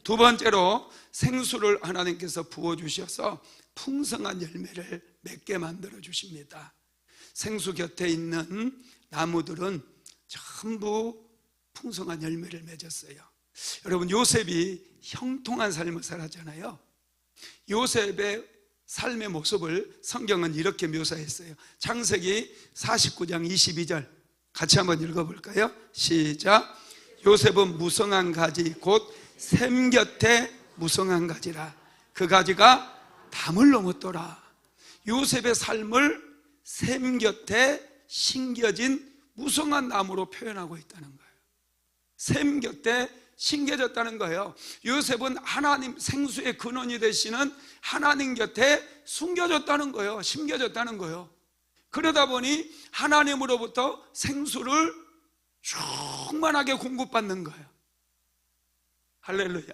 두 번째로 생수를 하나님께서 부어주셔서 풍성한 열매를 맺게 만들어 주십니다. 생수 곁에 있는 나무들은 전부 풍성한 열매를 맺었어요. 여러분, 요셉이 형통한 삶을 살았잖아요. 요셉의 삶의 모습을 성경은 이렇게 묘사했어요. 창세기 49장 22절 같이 한번 읽어볼까요? 시작. 요셉은 무성한 가지 곧 샘 곁에 무성한 가지라. 그 가지가 담을 넘었더라. 요셉의 삶을 샘 곁에 심겨진 무성한 나무로 표현하고 있다는 거예요. 샘 곁에 심겨졌다는 거예요. 요셉은 하나님, 생수의 근원이 되시는 하나님 곁에 숨겨졌다는 거예요. 심겨졌다는 거예요. 그러다 보니 하나님으로부터 생수를 충만하게 공급받는 거예요. 할렐루야.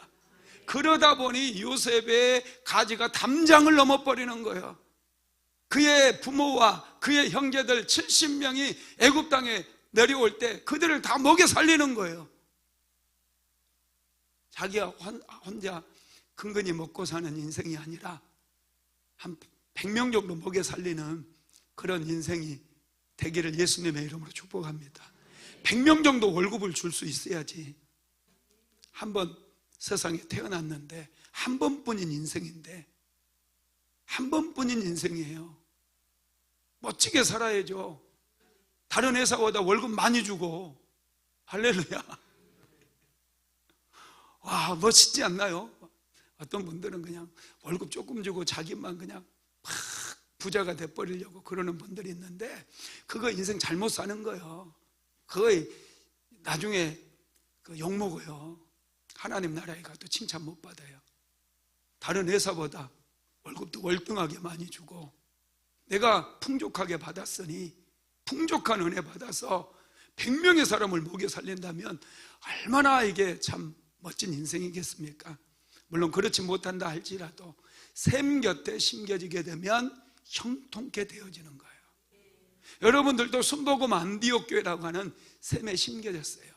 그러다 보니 요셉의 가지가 담장을 넘어버리는 거예요. 그의 부모와 그의 형제들 70명이 애굽 땅에 내려올 때 그들을 다 먹여 살리는 거예요. 자기가 혼자 근근히 먹고 사는 인생이 아니라 한 100명 정도 먹여 살리는 그런 인생이 되기를 예수님의 이름으로 축복합니다. 100명 정도 월급을 줄 수 있어야지. 한번 세상에 태어났는데 한 번뿐인 인생인데, 한 번뿐인 인생이에요. 멋지게 살아야죠. 다른 회사보다 월급 많이 주고. 할렐루야. 와, 멋있지 않나요? 어떤 분들은 그냥 월급 조금 주고 자기만 그냥 막 부자가 돼버리려고 그러는 분들이 있는데, 그거 인생 잘못 사는 거예요. 그거 나중에 욕먹어요. 하나님 나라에 가도 칭찬 못 받아요. 다른 회사보다 월급도 월등하게 많이 주고, 내가 풍족하게 받았으니 풍족한 은혜 받아서 100명의 사람을 먹여 살린다면 얼마나 이게 참 멋진 인생이겠습니까? 물론 그렇지 못한다 할지라도 샘 곁에 심겨지게 되면 형통케 되어지는 거예요. 여러분들도 순복음 안디옥 교회라고 하는 샘에 심겨졌어요.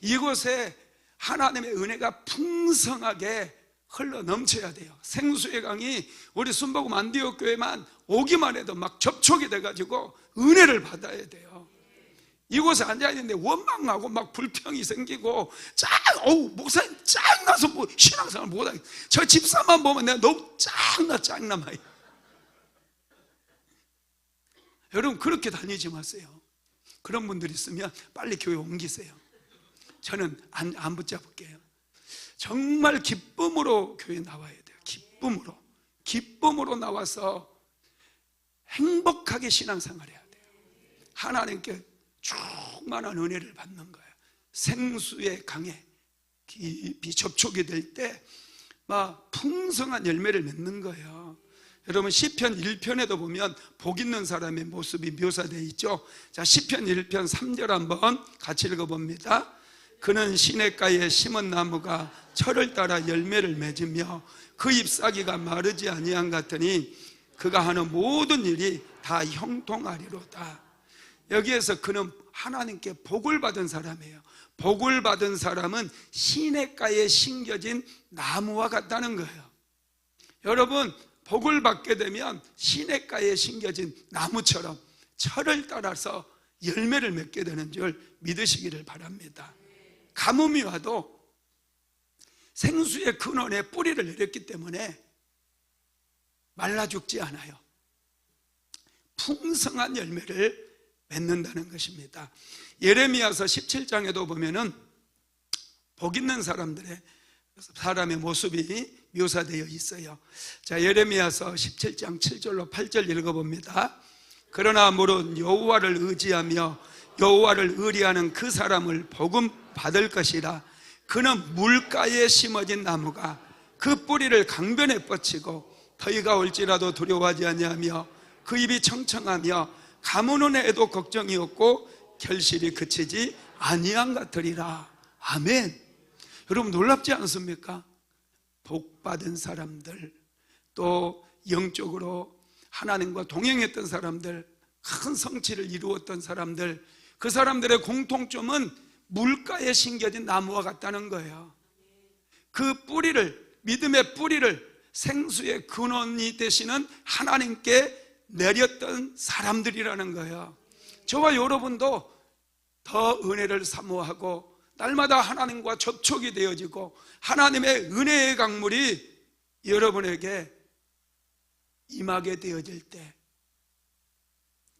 이곳에 하나님의 은혜가 풍성하게 흘러 넘쳐야 돼요. 생수의 강이 우리 순복음 안디옥 교회만 오기만 해도 막 접촉이 돼가지고 은혜를 받아야 돼요. 이곳에 앉아있는데 원망하고 막 불평이 생기고 목사님 짱나서 뭐 신앙생활 못하겠어. 저 집사만 보면 내가 너무 짱나 마이. 여러분, 그렇게 다니지 마세요. 그런 분들 있으면 빨리 교회 옮기세요. 저는 안 붙잡을게요. 정말 기쁨으로 교회에 나와야 돼요. 기쁨으로 나와서 행복하게 신앙생활해야 돼요. 하나님께 충만한 은혜를 받는 거예요. 생수의 강에 깊이 접촉이 될 때 막 풍성한 열매를 맺는 거예요. 여러분, 시편 1편에도 보면 복 있는 사람의 모습이 묘사되어 있죠. 자, 시편 1편 3절 한번 같이 읽어봅니다. 그는 시냇가에 심은 나무가 철을 따라 열매를 맺으며 그 잎사귀가 마르지 아니한 같으니 그가 하는 모든 일이 다 형통하리로다. 여기에서 그는 하나님께 복을 받은 사람이에요. 복을 받은 사람은 시냇가에 심겨진 나무와 같다는 거예요. 여러분, 복을 받게 되면 시냇가에 심겨진 나무처럼 철을 따라서 열매를 맺게 되는 줄 믿으시기를 바랍니다. 가뭄이 와도 생수의 근원에 뿌리를 내렸기 때문에 말라 죽지 않아요. 풍성한 열매를 맺는다는 것입니다. 예레미야서 17장에도 보면은 복 있는 사람의 모습이 묘사되어 있어요. 자, 예레미야서 17장 7절로 8절 읽어봅니다. 그러나 물은 여호와를 의지하며 여호와를 의리하는 그 사람을 복음 받을 것이라. 그는 물가에 심어진 나무가 그 뿌리를 강변에 뻗치고 더위가 올지라도 두려워하지 아니하며 그 입이 청청하며 가뭄은 해도 걱정이 없고 결실이 그치지 아니한 같으리라. 아멘. 여러분, 놀랍지 않습니까? 복 받은 사람들, 또 영적으로 하나님과 동행했던 사람들, 큰 성취를 이루었던 사람들, 그 사람들의 공통점은 물가에 심겨진 나무와 같다는 거예요. 그 뿌리를, 믿음의 뿌리를 생수의 근원이 되시는 하나님께 내렸던 사람들이라는 거예요. 저와 여러분도 더 은혜를 사모하고 날마다 하나님과 접촉이 되어지고 하나님의 은혜의 강물이 여러분에게 임하게 되어질 때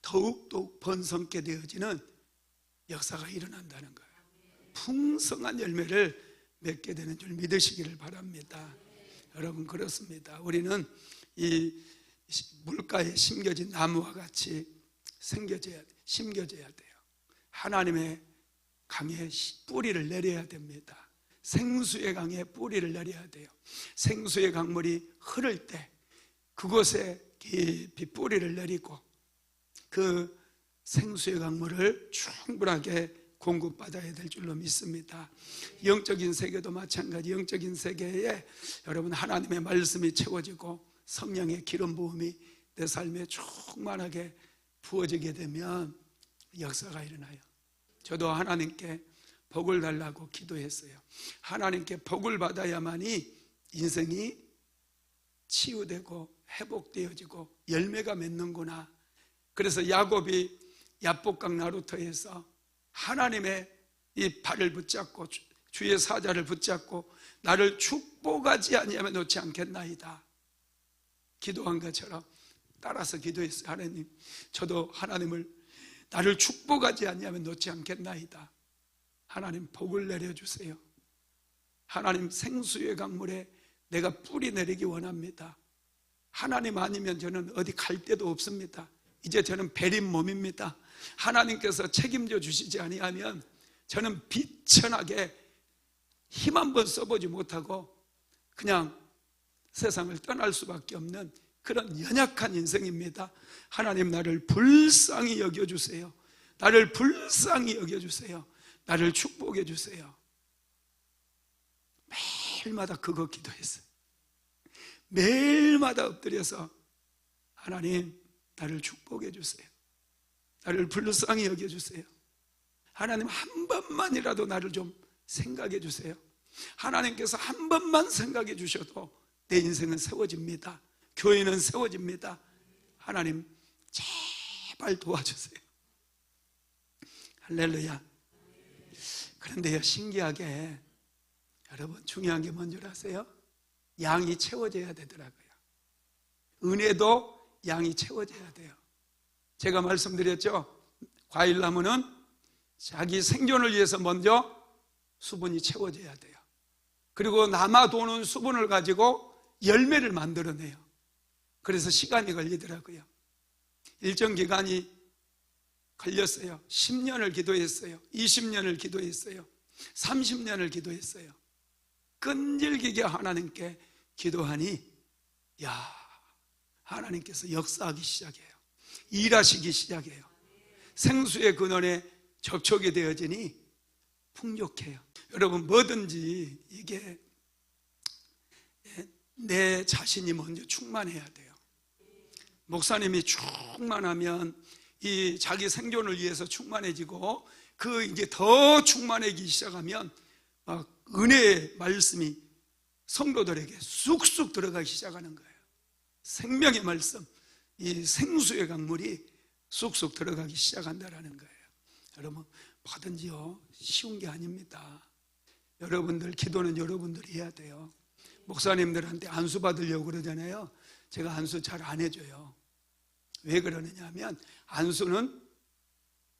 더욱더욱 번성게 되어지는 역사가 일어난다는 거예요. 풍성한 열매를 맺게 되는 줄 믿으시기를 바랍니다. 여러분, 그렇습니다. 우리는 이 물가에 심겨진 나무와 같이 심겨져야 돼요. 하나님의 강에 뿌리를 내려야 됩니다. 생수의 강에 뿌리를 내려야 돼요. 생수의 강물이 흐를 때 그곳에 깊이 뿌리를 내리고 그 생수의 강물을 충분하게 공급받아야 될 줄로 믿습니다. 영적인 세계도 마찬가지. 영적인 세계에 여러분, 하나님의 말씀이 채워지고 성령의 기름 부음이 내 삶에 충만하게 부어지게 되면 역사가 일어나요. 저도 하나님께 복을 달라고 기도했어요. 하나님께 복을 받아야만이 인생이 치유되고 회복되어지고 열매가 맺는구나. 그래서 야곱이 야복강 나루터에서 하나님의 이 발을 붙잡고 주의 사자를 붙잡고 나를 축복하지 아니하면 놓지 않겠나이다 기도한 것처럼 따라서 기도했어요. 하나님, 저도 하나님을 나를 축복하지 아니하면 놓지 않겠나이다. 하나님, 복을 내려주세요. 하나님, 생수의 강물에 내가 뿌리 내리기 원합니다. 하나님 아니면 저는 어디 갈 데도 없습니다. 이제 저는 베린 몸입니다. 하나님께서 책임져 주시지 아니하면 저는 비천하게 힘 한번 써보지 못하고 그냥 세상을 떠날 수밖에 없는 그런 연약한 인생입니다. 하나님, 나를 불쌍히 여겨주세요. 나를 불쌍히 여겨주세요. 나를 축복해 주세요. 매일마다 그거 기도했어요. 매일마다 엎드려서 하나님, 나를 축복해 주세요. 나를 불쌍히 여겨주세요. 하나님, 한 번만이라도 나를 좀 생각해 주세요. 하나님께서 한 번만 생각해 주셔도 내 인생은 세워집니다. 교회는 세워집니다. 하나님, 제발 도와주세요. 할렐루야. 그런데요, 신기하게 여러분, 중요한 게 뭔지 아세요? 양이 채워져야 되더라고요. 은혜도 양이 채워져야 돼요. 제가 말씀드렸죠? 과일나무는 자기 생존을 위해서 먼저 수분이 채워져야 돼요. 그리고 남아도는 수분을 가지고 열매를 만들어내요. 그래서 시간이 걸리더라고요. 일정 기간이 걸렸어요. 10년을 기도했어요. 20년을 기도했어요. 30년을 기도했어요. 끈질기게 하나님께 기도하니 하나님께서 역사하기 시작해요. 일하시기 시작해요. 생수의 근원에 접촉이 되어지니 풍족해요. 여러분, 뭐든지 이게 내 자신이 먼저 충만해야 돼요. 목사님이 충만하면 이 자기 생존을 위해서 충만해지고 그 이제 더 충만해지기 시작하면 막 은혜의 말씀이 성도들에게 쑥쑥 들어가기 시작하는 거예요. 생명의 말씀, 이 생수의 강물이 쑥쑥 들어가기 시작한다라는 거예요. 여러분, 뭐든지요 쉬운 게 아닙니다. 여러분들 기도는 여러분들이 해야 돼요. 목사님들한테 안수 받으려고 그러잖아요. 제가 안수 잘 안 해줘요. 왜 그러느냐 하면 안수는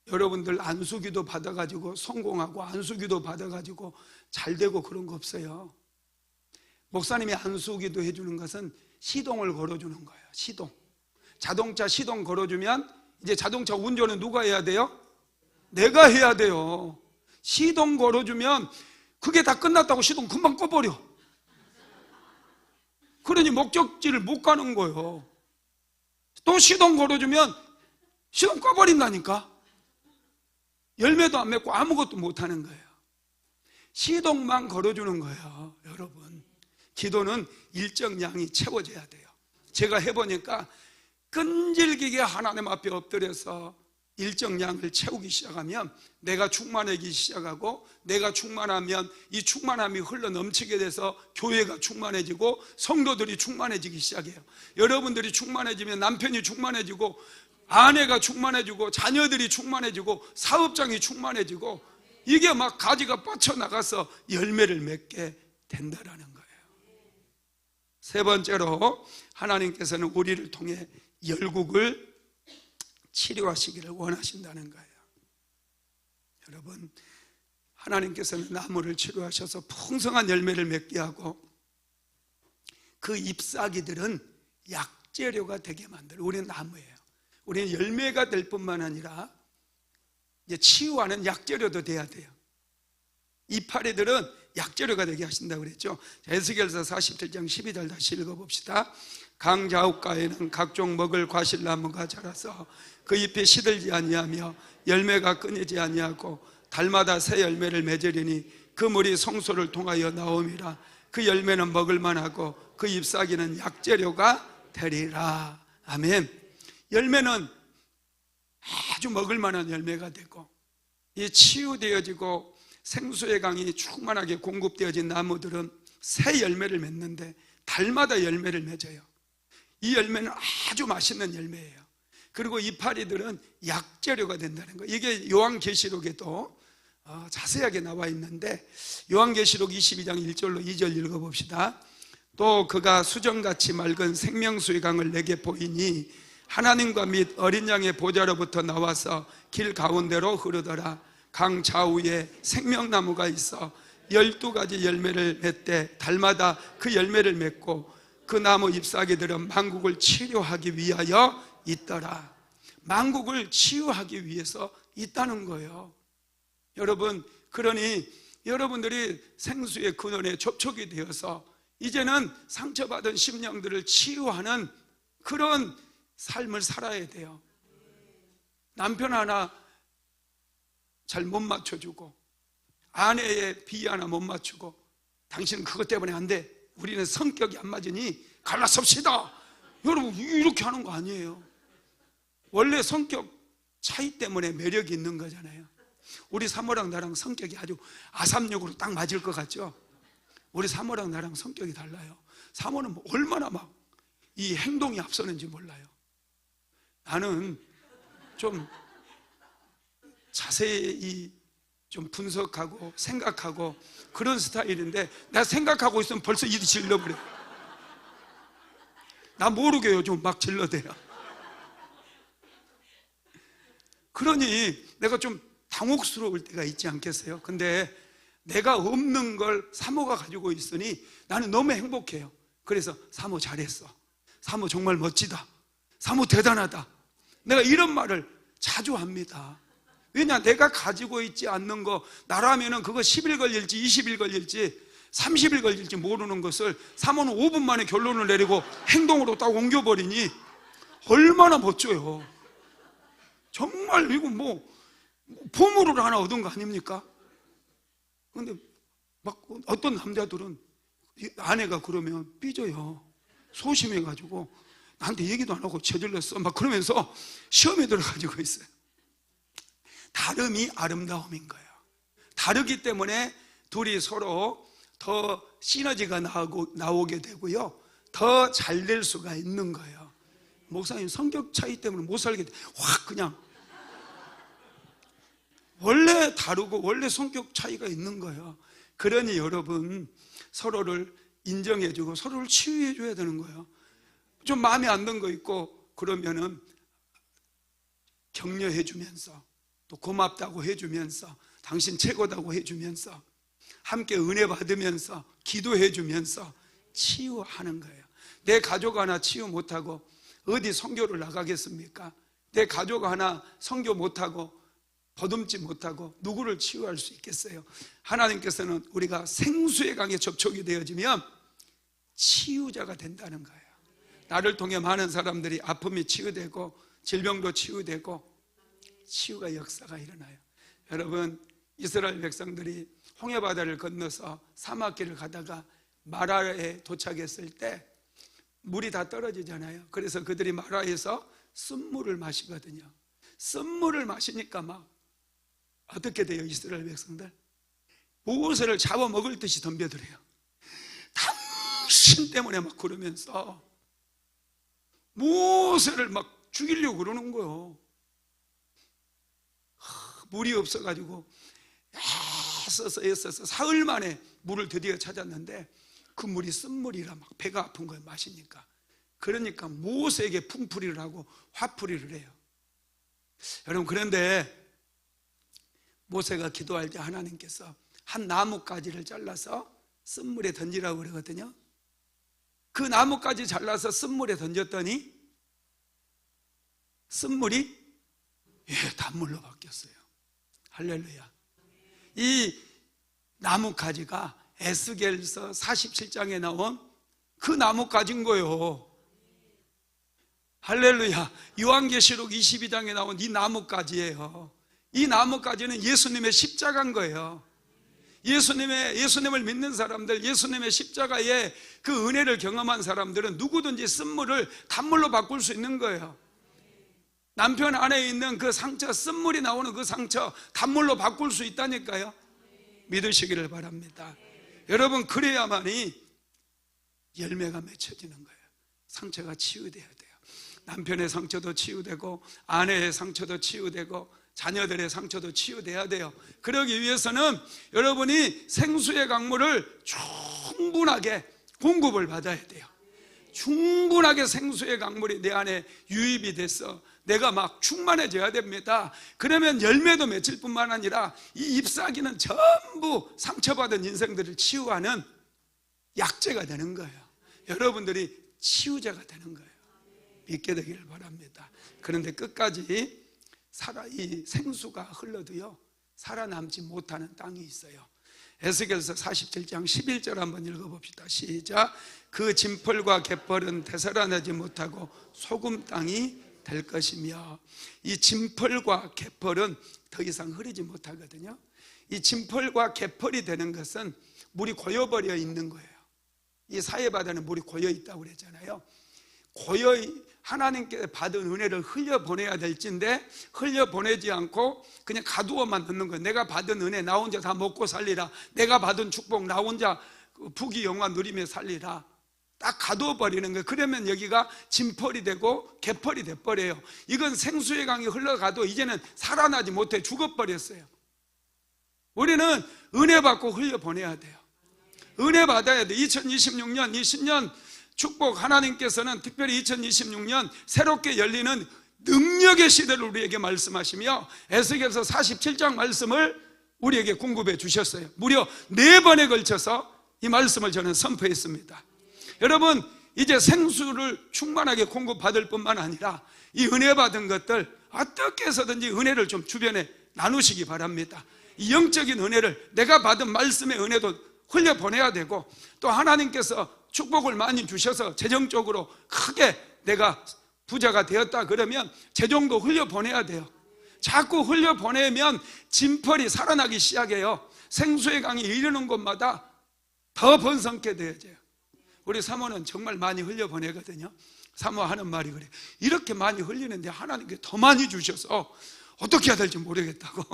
여러분들 안수기도 받아가지고 성공하고 안수기도 받아가지고 잘 되고 그런 거 없어요. 목사님이 안수기도 해주는 것은 시동을 걸어주는 거예요. 시동. 자동차 시동 걸어주면 이제 자동차 운전은 누가 해야 돼요? 내가 해야 돼요. 시동 걸어주면 그게 다 끝났다고 시동 금방 꺼버려. 그러니 목적지를 못 가는 거예요. 또 시동 걸어주면 시동 꺼버린다니까. 열매도 안 맺고 아무것도 못 하는 거예요. 시동만 걸어주는 거예요. 여러분, 기도는 일정량이 채워져야 돼요. 제가 해보니까 끈질기게 하나님 앞에 엎드려서 일정량을 채우기 시작하면 내가 충만해지기 시작하고, 내가 충만하면 이 충만함이 흘러 넘치게 돼서 교회가 충만해지고 성도들이 충만해지기 시작해요. 여러분들이 충만해지면 남편이 충만해지고 아내가 충만해지고 자녀들이 충만해지고 사업장이 충만해지고 이게 막 가지가 뻗쳐나가서 열매를 맺게 된다라는 거예요. 세 번째로 하나님께서는 우리를 통해 열국을 치료하시기를 원하신다는 거예요. 여러분, 하나님께서는 나무를 치료하셔서 풍성한 열매를 맺게 하고 그 잎사귀들은 약재료가 되게 만들어요. 우리는 나무예요. 우리는 열매가 될 뿐만 아니라 이제 치유하는 약재료도 돼야 돼요. 이파리들은 약재료가 되게 하신다고 그랬죠. 에스겔서 47장 12절 다시 읽어봅시다. 강 좌우가에는 각종 먹을 과실나무가 자라서 그 잎이 시들지 아니하며 열매가 끊이지 아니하고 달마다 새 열매를 맺으리니 그 물이 성소를 통하여 나옴이라. 그 열매는 먹을만하고 그 잎사귀는 약재료가 되리라. 아멘. 열매는 아주 먹을만한 열매가 되고, 이 치유되어지고 생수의 강이 충만하게 공급되어진 나무들은 새 열매를 맺는데 달마다 열매를 맺어요. 이 열매는 아주 맛있는 열매예요. 그리고 이파리들은 약재료가 된다는 거예요. 이게 요한계시록에도 자세하게 나와 있는데, 요한계시록 22장 1절로 2절 읽어봅시다. 또 그가 수정같이 맑은 생명수의 강을 내게 보이니 하나님과 및 어린 양의 보좌로부터 나와서 길 가운데로 흐르더라. 강 좌우에 생명나무가 있어 12가지 열매를 맺되 달마다 그 열매를 맺고 그 나무 잎사귀들은 만국을 치료하기 위하여 있더라. 만국을 치유하기 위해서 있다는 거예요. 여러분, 그러니 여러분들이 생수의 근원에 접촉이 되어서 이제는 상처받은 심령들을 치유하는 그런 삶을 살아야 돼요. 남편 하나 잘 못 맞춰주고 아내의 비위 하나 못 맞추고 당신은 그것 때문에 안 돼, 우리는 성격이 안 맞으니 갈라섭시다, 여러분 이렇게 하는 거 아니에요. 원래 성격 차이 때문에 매력이 있는 거잖아요. 우리 사모랑 나랑 성격이 아주 아삼육으로 딱 맞을 것 같죠? 우리 사모랑 나랑 성격이 달라요. 사모는 뭐 얼마나 막 이 행동이 앞서는지 몰라요. 나는 좀 자세히 좀 분석하고 생각하고 그런 스타일인데, 내가 생각하고 있으면 벌써 일이 질러버려. 나 모르게 요즘 막 질러대요. 그러니 내가 좀 당혹스러울 때가 있지 않겠어요? 근데 내가 없는 걸 사모가 가지고 있으니 나는 너무 행복해요. 그래서 사모 잘했어, 사모 정말 멋지다, 사모 대단하다, 내가 이런 말을 자주 합니다. 왜냐, 내가 가지고 있지 않는 거, 나라면은 그거 10일 걸릴지 20일 걸릴지 30일 걸릴지 모르는 것을 사모는 5분 만에 결론을 내리고 행동으로 딱 옮겨버리니 얼마나 멋져요. 정말 이거 뭐 보물을 하나 얻은 거 아닙니까? 근데 막 어떤 남자들은 아내가 그러면 삐져요. 소심해가지고 나한테 얘기도 안 하고 저질렀어 막 그러면서 시험에 들어가지고 있어요. 다름이 아름다움인 거예요. 다르기 때문에 둘이 서로 더 시너지가 나오게 되고요, 더 잘 될 수가 있는 거예요. 목사님 성격 차이 때문에 못 살게 돼. 확 그냥 원래 다르고 원래 성격 차이가 있는 거예요. 그러니 여러분 서로를 인정해주고 서로를 치유해줘야 되는 거예요. 좀 마음에 안 든 거 있고 그러면은 격려해주면서 또 고맙다고 해주면서 당신 최고다고 해주면서 함께 은혜 받으면서 기도해주면서 치유하는 거예요. 내 가족 하나 치유 못하고 어디 선교를 나가겠습니까? 내 가족 하나 선교 못하고 보듬지 못하고 누구를 치유할 수 있겠어요? 하나님께서는 우리가 생수의 강에 접촉이 되어지면 치유자가 된다는 거예요. 나를 통해 많은 사람들이 아픔이 치유되고 질병도 치유되고 치유가 역사가 일어나요. 여러분, 이스라엘 백성들이 홍해바다를 건너서 사막길을 가다가 마라에 도착했을 때 물이 다 떨어지잖아요. 그래서 그들이 마라에서 쓴물을 마시거든요. 쓴물을 마시니까 막 어떻게 돼요? 이스라엘 백성들 모세를 잡아먹을 듯이 덤벼들어요. 당신 때문에 막 그러면서 모세를 막 죽이려고 그러는 거예요. 물이 없어가지고 애써서 사흘 만에 물을 드디어 찾았는데 그 물이 쓴물이라 막 배가 아픈 거예요, 마시니까. 그러니까 모세에게 품풀이를 하고 화풀이를 해요. 여러분, 그런데 모세가 기도할 때 하나님께서 한 나뭇가지를 잘라서 쓴물에 던지라고 그러거든요. 그 나뭇가지 잘라서 쓴물에 던졌더니 쓴물이 단물로 바뀌었어요. 할렐루야. 이 나뭇가지가 에스겔서 47장에 나온 그 나뭇가지인 거예요. 할렐루야. 요한계시록 22장에 나온 이 나뭇가지예요. 이 나뭇가지는 예수님의 십자가인 거예요. 예수님을 믿는 사람들, 예수님의 십자가에 그 은혜를 경험한 사람들은 누구든지 쓴물을 단물로 바꿀 수 있는 거예요. 남편 안에 있는 그 상처, 쓴물이 나오는 그 상처 단물로 바꿀 수 있다니까요. 믿으시기를 바랍니다. 여러분, 그래야만이 열매가 맺혀지는 거예요. 상처가 치유돼야 돼요. 남편의 상처도 치유되고 아내의 상처도 치유되고 자녀들의 상처도 치유돼야 돼요. 그러기 위해서는 여러분이 생수의 강물을 충분하게 공급을 받아야 돼요. 충분하게 생수의 강물이 내 안에 유입이 돼서 내가 막 충만해져야 됩니다. 그러면 열매도 맺힐 뿐만 아니라 이 잎사귀는 전부 상처받은 인생들을 치유하는 약재가 되는 거예요. 여러분들이 치유자가 되는 거예요. 믿게 되기를 바랍니다. 그런데 끝까지 이 생수가 흘러도요 살아남지 못하는 땅이 있어요. 에스겔서 47장 11절 한번 읽어봅시다. 시작. 그 진펄과 갯벌은 되살아나지 못하고 소금 땅이 될 것이며, 이 진펄과 갯벌은 더 이상 흐르지 못하거든요. 이 진펄과 갯벌이 되는 것은 물이 고여버려 있는 거예요. 이 사해바다는 물이 고여 있다고 그랬잖아요. 하나님께 받은 은혜를 흘려보내야 될진데 흘려보내지 않고 그냥 가두어만 넣는 거예요. 내가 받은 은혜 나 혼자 다 먹고 살리라, 내가 받은 축복 나 혼자 부귀 영화 누리며 살리라, 딱 가두어버리는 거예요. 그러면 여기가 진펄이 되고 갯벌이 돼버려요. 이건 생수의 강이 흘러가도 이제는 살아나지 못해 죽어버렸어요. 우리는 은혜 받고 흘려보내야 돼요. 은혜 받아야 돼요. 2026년 이 신년 축복, 하나님께서는 특별히 2026년 새롭게 열리는 능력의 시대를 우리에게 말씀하시며 에스겔서 47장 말씀을 우리에게 공급해 주셨어요. 무려 4번에 걸쳐서 이 말씀을 저는 선포했습니다. 여러분, 이제 생수를 충만하게 공급받을 뿐만 아니라 이 은혜 받은 것들 어떻게 해서든지 은혜를 좀 주변에 나누시기 바랍니다. 이 영적인 은혜를, 내가 받은 말씀의 은혜도 흘려보내야 되고, 또 하나님께서 축복을 많이 주셔서 재정적으로 크게 내가 부자가 되었다 그러면 재정도 흘려보내야 돼요. 자꾸 흘려보내면 진펄이 살아나기 시작해요. 생수의 강이 이르는 곳마다 더 번성케 되어져요. 우리 사모는 정말 많이 흘려보내거든요. 사모하는 말이 그래요. 이렇게 많이 흘리는데 하나님께 더 많이 주셔서 어떻게 해야 될지 모르겠다고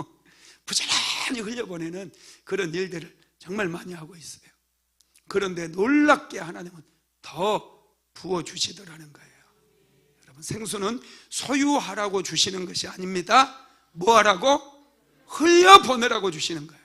부지런히 흘려보내는 그런 일들을 정말 많이 하고 있어요. 그런데 놀랍게 하나님은 더 부어주시더라는 거예요. 여러분, 생수는 소유하라고 주시는 것이 아닙니다. 뭐 하라고? 흘려보내라고 주시는 거예요.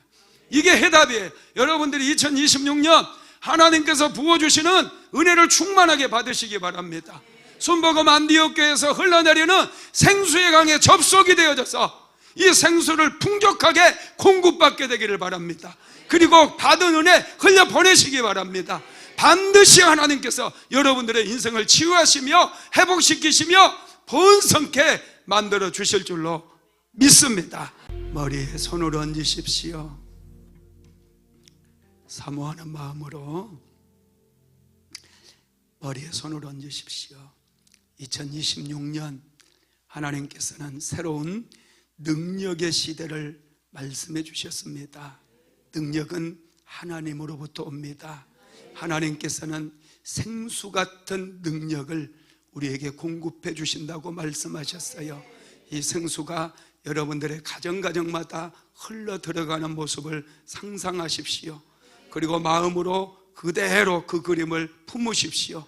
이게 해답이에요. 여러분들이 2026년 하나님께서 부어주시는 은혜를 충만하게 받으시기 바랍니다. 순복음 안디옥교에서 흘러내리는 생수의 강에 접속이 되어져서 이 생수를 풍족하게 공급받게 되기를 바랍니다. 그리고 받은 은혜 흘려보내시기 바랍니다. 반드시 하나님께서 여러분들의 인생을 치유하시며 회복시키시며 번성케 만들어 주실 줄로 믿습니다. 머리에 손을 얹으십시오. 사모하는 마음으로 머리에 손을 얹으십시오. 2026년 하나님께서는 새로운 능력의 시대를 말씀해 주셨습니다. 능력은 하나님으로부터 옵니다. 하나님께서는 생수 같은 능력을 우리에게 공급해 주신다고 말씀하셨어요. 이 생수가 여러분들의 가정마다 흘러 들어가는 모습을 상상하십시오. 그리고 마음으로 그대로 그 그림을 품으십시오.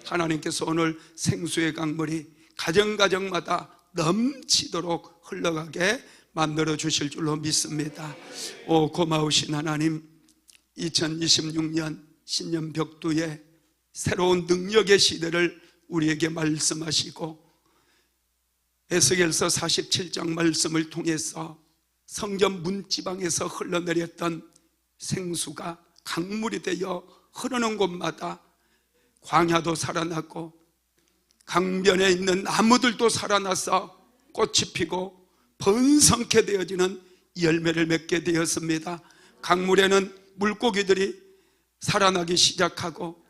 하나님께서 오늘 생수의 강물이 가정마다 넘치도록 흘러가게 만들어 주실 줄로 믿습니다. 오 고마우신 하나님, 2026년 신년 벽두에 새로운 능력의 시대를 우리에게 말씀하시고 에스겔서 47장 말씀을 통해서 성전 문지방에서 흘러내렸던 생수가 강물이 되어 흐르는 곳마다 광야도 살아났고 강변에 있는 나무들도 살아나서 꽃이 피고 번성케 되어지는 열매를 맺게 되었습니다. 강물에는 물고기들이 살아나기 시작하고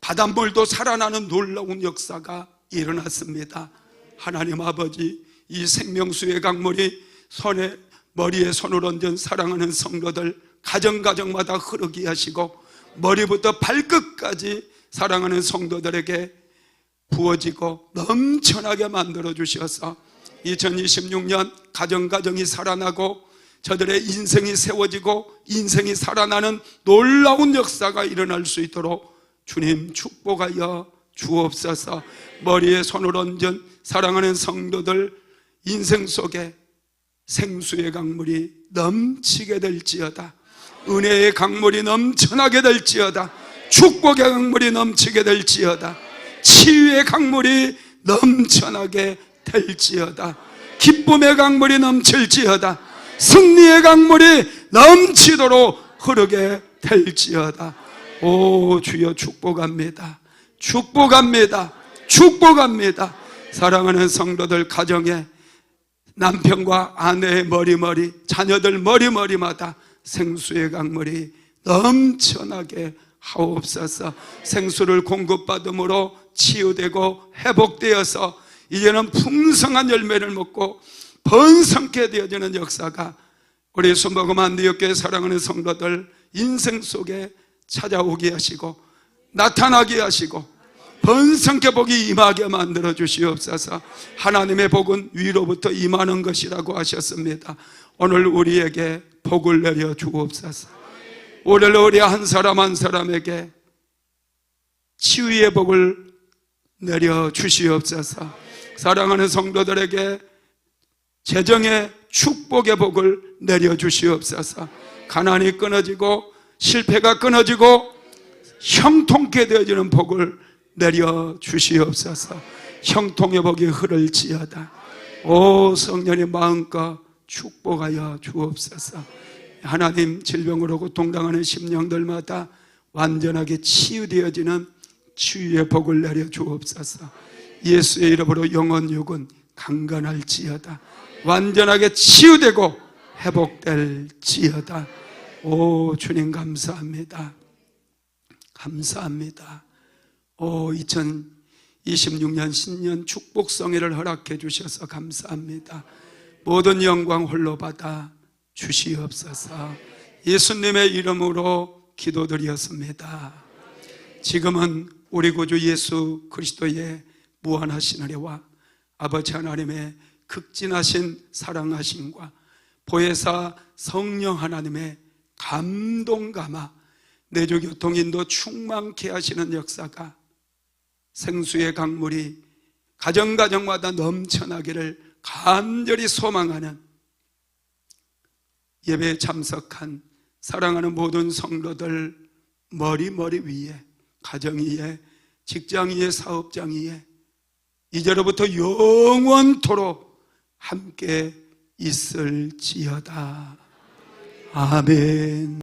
바닷물도 살아나는 놀라운 역사가 일어났습니다. 하나님 아버지, 이 생명수의 강물이 머리에 손을 얹은 사랑하는 성도들 가정마다 흐르게 하시고 머리부터 발끝까지 사랑하는 성도들에게 부어지고 넘쳐나게 만들어 주셔서 2026년 가정이 살아나고 저들의 인생이 세워지고 인생이 살아나는 놀라운 역사가 일어날 수 있도록 주님 축복하여 주옵소서. 머리에 손을 얹은 사랑하는 성도들 인생 속에 생수의 강물이 넘치게 될지어다. 은혜의 강물이 넘쳐나게 될지어다. 축복의 강물이 넘치게 될지어다. 치유의 강물이 넘쳐나게 될지어다. 기쁨의 강물이 넘칠지어다. 승리의 강물이 넘치도록 흐르게 될지어다. 오 주여 축복합니다. 축복합니다. 축복합니다. 사랑하는 성도들 가정에 남편과 아내의 머리 자녀들 머리마다 생수의 강물이 넘쳐나게 하옵소서. 생수를 공급받음으로 치유되고 회복되어서 이제는 풍성한 열매를 먹고 번성케 되어지는 역사가 우리 순복음 안디옥교회 사랑하는 성도들 인생 속에 찾아오게 하시고 나타나게 하시고 번성케 복이 임하게 만들어 주시옵소서. 하나님의 복은 위로부터 임하는 것이라고 하셨습니다. 오늘 우리에게 복을 내려 주옵소서. 오늘 우리 한 사람 한 사람에게 치유의 복을 내려 주시옵소서. 사랑하는 성도들에게 재정의 축복의 복을 내려 주시옵소서. 가난이 끊어지고 실패가 끊어지고 형통케 되어지는 복을 내려 주시옵소서. 형통의 복이 흐를지어다. 오 성령의 마음껏 축복하여 주옵소서. 하나님, 질병으로 고통당하는 심령들마다 완전하게 치유되어지는 치유의 복을 내려 주옵소서. 예수의 이름으로 영혼 육은 강건할지어다. 완전하게 치유되고 회복될지어다. 오 주님 감사합니다. 감사합니다. 오 2026년 신년 축복성회를 허락해 주셔서 감사합니다. 모든 영광 홀로 받아 주시옵소서. 예수님의 이름으로 기도드렸습니다. 지금은 우리 구주 예수 그리스도의 무한하신 은혜와 아버지 하나님의 극진하신 사랑하심과 보혜사 성령 하나님의 감동감화 내주교통인도 충만케 하시는 역사가 생수의 강물이 가정가정마다 넘쳐나기를 간절히 소망하는 예배에 참석한 사랑하는 모든 성도들 머리 위에, 가정 위에, 직장 위에, 사업장 위에 이제로부터 영원토록 함께 있을지어다. 아멘.